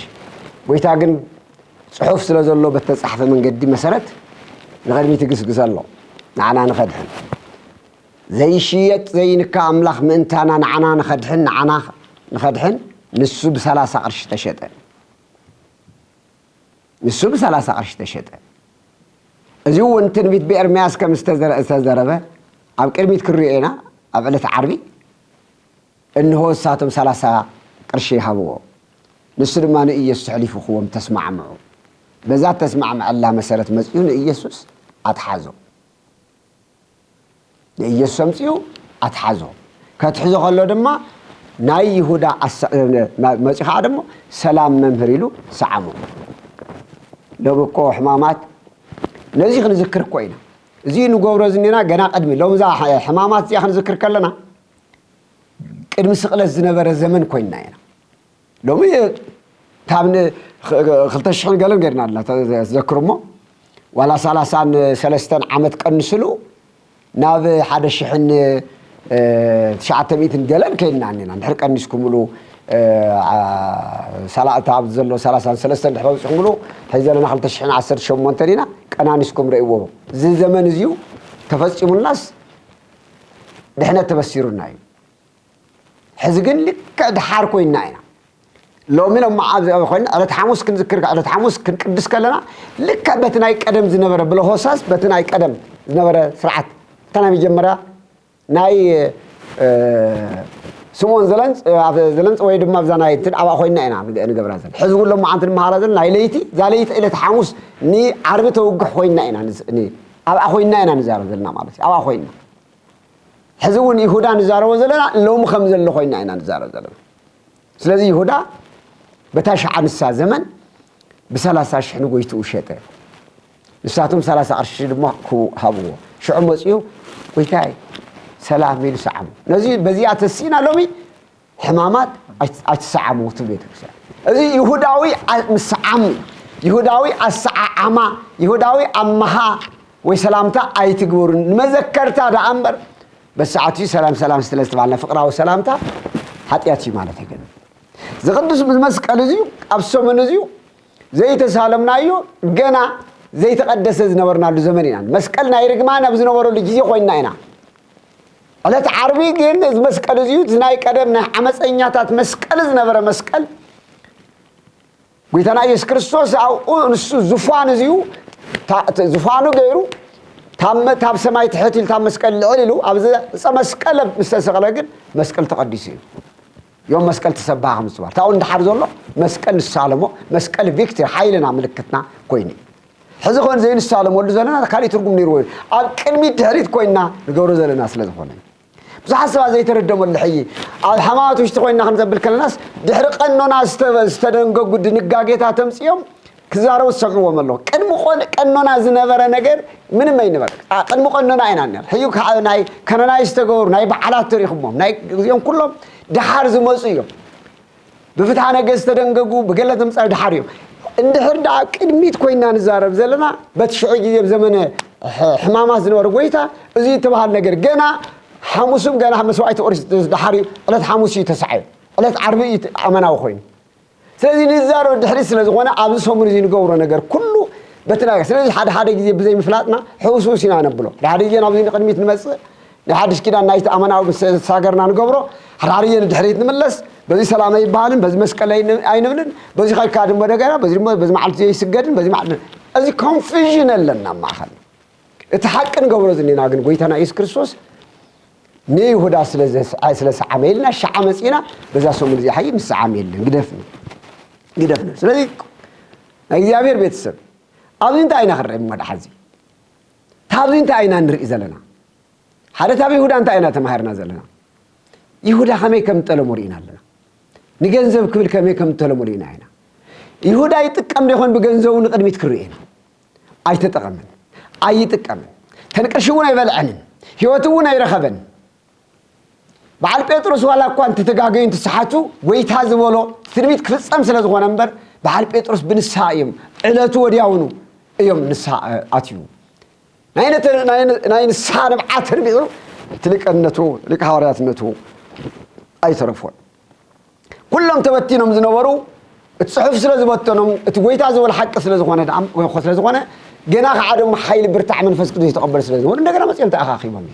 ወይታ ግን ጽሑፍ ስለዘሎ በተጻፈ መንገዲ መሰረት ንቀድሚ ትግስግሰለው نعنا نخدحن زي شيت زي نكا أملاخ منتانا نعنا نخدحن نعنا نخدحن نسو ب3 قرش تشتن نسو ب3 قرش تشتن أزيو انتن بيت بإرمياس كم استزربه أب كرميت كريئنا أب علة عربي إنه هو ساتم 3 قرش يهبوه نسو لما نئيسوس حليفو خوام تسمع معه بذات تسمع مع الله مسارة مسئون إيسوس أتحازو يسوع سمسيو أتحزو كتحزو خلو دما ناي يهودا مسيحا دمو سلام ممهريلو سعمو لو بكو حمامات نزي خنذكر كوينا زي نقورو زنينا قنا قدمي لو مزا حمامات زي خنذكر كلنا قدم سقلة زنبر الزمن كوينا ينا لو مي تابن خلتشحن قالن قرنا الله تذكرمو ولا 33 عمت قنسلو ناب حدا شحن 900 دلار كايننا عندنا نحرق انسكم له سلاطه عبد زلو 33 نحرق له حيزنا خلت شحن 10 شمون ترينا قنانسكم ريوو زي زمن زيو تفصيم الناس دحنا تبصيرنا حزقن لك دحار كوينا لو من مع خوين على تحمس كنذكر على تحمس كنقدس كلنا لك بتناي قدم زنبره بلا هوساس بتناي قدم زنبره سرعت تنا مجمرة ناي سمون زلنس ويد ما بزنا يتن أبا خوينا أنا نجبر هذا حزب لهم عن المهارات ناي ليتي زاليت إلى تحمس ني عربته وجح خوينا أنا ني أبا خوينا أنا نزار زلنا ما بس أبا خوينا حزبون يهودا نزار وزلنا لهم 5 اللي خوينا أنا نزار زلنا سلذي يهودا بتاشع عن السازمن ب3 شحن قويتو شتى لساتهم 3 قرش ما هو هبوه شو مسيو ويتاي سلام ميل سعم نزيد بزيات السينا لومي حمامات أتسعمو تبيتك أزي يهوداوي مسعم يهوداوي السعامة يهوداوي أمها وسلامتا أي تقولون مذكرتا ده أمبر بس عتي سلام استلست معنا فقرة وسلامتا حتى ياتي مالتها كده زقدس بالمسك ألزيو أبسو من ألزيو زي تسالمنا يو جنا زي تقدس زنورنا لزمننا مسكلنا يرجمنا بزنورو لجزي خوينا هنا على تعربي جن مسكل زيوت زناي قدمنا عمصኛታት መስቀል ዝነበረ መስቀል ጌታና ኢየሱስ ክርስቶስ አው ንሱ ዙፋን እዚዩ ዙፋኑ ገይሩ ታብ ሰማይ ትሕቲል ታብ መስቀል ልዕሊሉ ኣብዘ መስቀል ምስተሰቀለ ግን መስቀል ተቀዲስ እዩ يوم مسكل تسبح خمس بار تاون دحر زلو مسكل السالمو مسكل فيكتور حيلنا ملكتنا كويني حزخون زين السالم ولو زلنا كالي ترغم نيرو اب قدمي دحريت كوينا نغورو زلنا سلازخونه بس حسب زي تردم الحي الحماتوش تكوينا خنزبل كلناس دحر قنونا استدنغو دنغاغيتا تمصيوم ክዛረቡ ዝሰምዕዎም ኣለዉ ቅድሚ ቀኖና ዝነበረ ነገር ምንም ኣይነበረ ቅድሚ ቀኖና ኢና ነር ሕዩ ናይ ከነናይ ዝተገበሩ ናይ በዓላት ተሪኽሞም ናይ እዚኦም ኩሎም ድሓር ዝመፁ እዮም ብፍትሐ ነገሥት ዝተደንገጉ ብገለ ተምፃእ ድሓር እዮም እንድሕር ዳ ቅድሚት ኮይና ንዛረብ ዘለና በቲ ሽዑ ግዜ ብዘመነ ሕማማት ዝነበረ ጎይታ እዚ ተባሃል ነገር ገና ሓሙስም ገና መስዋዕቲ ቁርሲ ድሓር እዩ ዕለት ሓሙስ እዩ ተሰዓዩ ዕለት ዓርቢ እዩ ኣመናዊ ኮይኑ ስለዚ ንዛረብ ድሕሪ ስለ ዝኾነ ኣብዚ ሰሙን እዚ ንገብሮ ነገር ኩሉ በቲ ነገር ስለዚ ሓደ ግዜ ብዘይ ምፍላጥና ሕውስውስ ኢና ነብሎ ሓደ ግዜ ናብዚ ንቅድሚት ንመፅእ ንሓድሽ ኪዳን ናይቲ ኣመናዊ ሳገርና ንገብሮ ሓደ ግዜ ንድሕሪት ንምለስ በዚ ሰላም ኣይበሃልን በዚ መስቀል ኣይንብልን በዚ ኸይካ ድማ ደገና በዚ መዓልቲ ዘይስገድን በዚ መዓልቲ እዚ ኮንፊዥን ኣለና ማእኸል እቲ ሓቂ ንገብሮ ዝኒና ግን ጎይታና ኢየሱስ ክርስቶስ ንይሁዳ ስለሰዓመ የለና ሸዓ መፂና በዛ ሰሙን እዚ ሓይ ምስዓመ የለን ግደፍኒ ስለዚ ናይ እግዚኣብሔር ቤተሰብ ኣብዚ እንታይ ኢና ክርአ መድሓዚ ታብዚ እንታይ ኢና ንርኢ ዘለና ሓደ ታብ ይሁዳ እንታይ ኢና ተማሂርና ዘለና ይሁዳ ከመይ ከም ጠለሙ ርኢና ኣለና ንገንዘብ ክብል ከመይ ከም ጠለሙ ርኢና ኢና ይሁዳ ይጥቀም ዶይኮን ብገንዘቡ ንቅድሚት ክርአ ኢና ኣይተጠቐምን ኣይጥቀምን ተንቅርሺ እውን ኣይበልዐንን ህይወት እውን ኣይረኸበን በዓል ጴጥሮስ ዋላ እኳ እንተተጋገዩ እንትሰሓቱ ጎይታ ዝበሎ ትንቢት ክፍፀም ስለ ዝኾነ እምበር በዓል ጴጥሮስ ብንስሓ እዮም ዕለቱ ወዲያውኑ እዮም ንስሓ ኣትዩ ናይ ንስሓ ንብዓት ተርቢዑ ትልቅነቱ ሊቀ ሐዋርያትነቱ ኣይተረፎን ኩሎም ተበቲኖም ዝነበሩ እቲ ፅሑፍ ስለ ዝበተኖም እቲ ጎይታ ዝበሎ ሓቂ ስለ ዝኾነ ገና ከዓ ድማ ሓይሊ ብርታዕ መንፈስ ቅዱስ የተቐበለ ስለ ዝነበሩ እንደገና መፅኦም ተኣኻኺቦም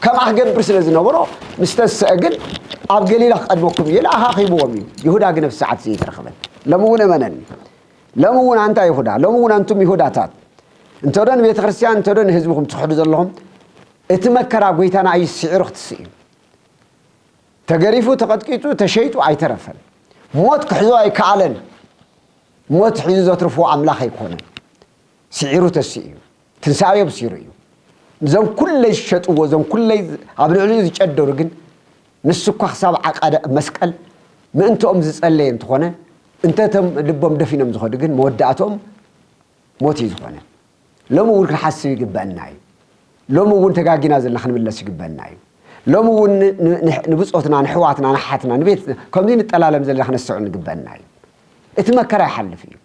ከም ኣኽገብር ስለ ዝነበሮ ምስተስአ ግን ኣብ ገሊላ ክቐድመኩም እየ ኣኻኺብዎም እዩ ይሁዳ ግን ኣብ ሰዓት ዘይተረኸበን ሎሚ እውን እመነኒ ሎሚ እውን ኣንታ ይሁዳ ሎሚ እውን ኣንቱም ይሁዳታት እንተዶ ንቤተ ክርስቲያን እንተዶ ንህዝብኩም ትሕዱ ዘለኹም እቲ መከራ ጎይታና ኣይስዒሩ ክትስእ እዩ ተገሪፉ ተቐጥቂጡ ተሸይጡ ኣይተረፈን ሞት ክሕዞ ኣይከኣለን ሞት ሒዙ ዘትርፍዎ ኣምላኽ ኣይኮነን ስዒሩ ተስእ እዩ ትንሳኤ በሲሩ እዩ እዞም ኩለይ ዝሸጥዎ እዞም ኩለይ ኣብ ልዕሊኡ ዝጨደሩ ግን ንሱ እኳ ክሳብ ዓቐደ መስቀል ምእንትኦም ዝፀለየ እንትኾነ እንተቶም ልቦም ደፊኖም ዝኸዱ ግን መወዳእቶም ሞት እዩ ዝኾነ ሎሚ እውን ክንሓስብ ይግበአና እዩ ሎሚ እውን ተጋጊና ዘለና ክንምለስ ይግበአና እዩ ሎሚ እውን ንብፆትና ንሕዋትና ንሓትና ንቤት ከምዚ ንጠላለም ዘለና ክነስዑ ንግበአና እዩ እቲ መከራ ይሓልፍ እዩ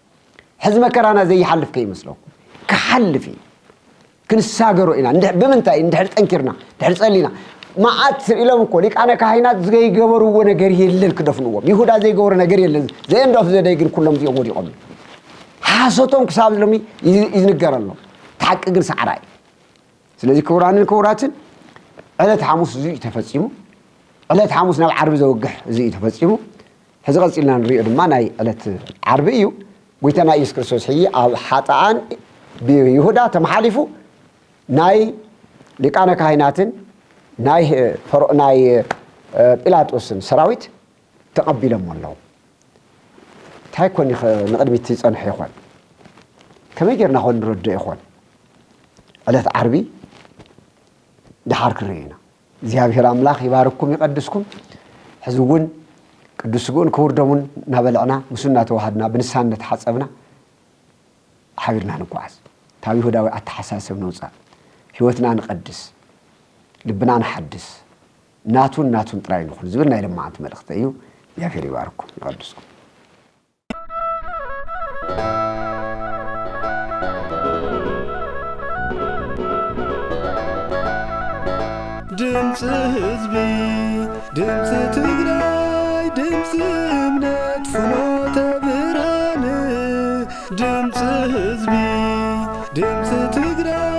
ሕዚ መከራና ዘይሓልፍ ከይመስለኩም ክሓልፍ እዩ ክንሳገሩ ኢና ብምንታይ እንድሕር ጠንኪርና እንድሕር ፀሊና መዓት ኢሎም እኮ ሊቃነ ካህናት ዘይገበርዎ ነገር የለን ክደፍንዎም ይሁዳ ዘይገበሩ ነገር የለን ዘየንዶፍ ዘደይ ግን ኩሎም እዚኦም ወዲቖም ሓሶቶም ክሳብ ሎሚ ይዝንገር ኣሎ ተሓቂ ግን ሰዕራ እዩ ስለዚ ክቡራንን ክቡራትን ዕለት ሓሙስ እዚ እዩ ተፈፂሙ ዕለት ሓሙስ ናብ ዓርቢ ዘወግሕ እዚ እዩ ተፈፂሙ ሕዚ ቀፂልና ንሪኦ ድማ ናይ ዕለት ዓርቢ እዩ ጎይታና ኢየሱስ ክርስቶስ ሕይ ኣብ ሓጥኣን ብይሁዳ ተመሓሊፉ ናይ ሊቃነ ካህናትን ናይ ጲላጦስን ሰራዊት ተቐቢሎም ኣለዉ እንታይ ኮኒ ንቅድሚት ይፀንሑ ይኾን ከመይ ጌርና ኾን ንረዶ ይኾን ዕለት ዓርቢ ድሓር ክርአ ኢና እግዚኣብሔር ኣምላኽ ይባርኩም ይቐድስኩም ሕዚ እውን ቅዱስ ስግኡን ክቡር ደሙን እናበልዕና ምስ እናተዋሃድና ብንሳነት ሓፀብና ሓቢርና ንጓዓዝ ታብ ይሁዳዊ ኣተሓሳሰብ ነውፃእ ህይወትና ንቐድስ ልብና ንሓድስ ናቱን ጥራይ ንኹን ዝብል ናይ ልማዓንቲ መልእኽቲ እዩ እግዚአብሔር ይባርኩም ይቐድስኩም ድምፂ ህዝቢ ድምፂ ትግራይ ድምፂ እምነት ፍኖተ ብርሃን ድምፂ ህዝቢ ድምፂ ትግራይ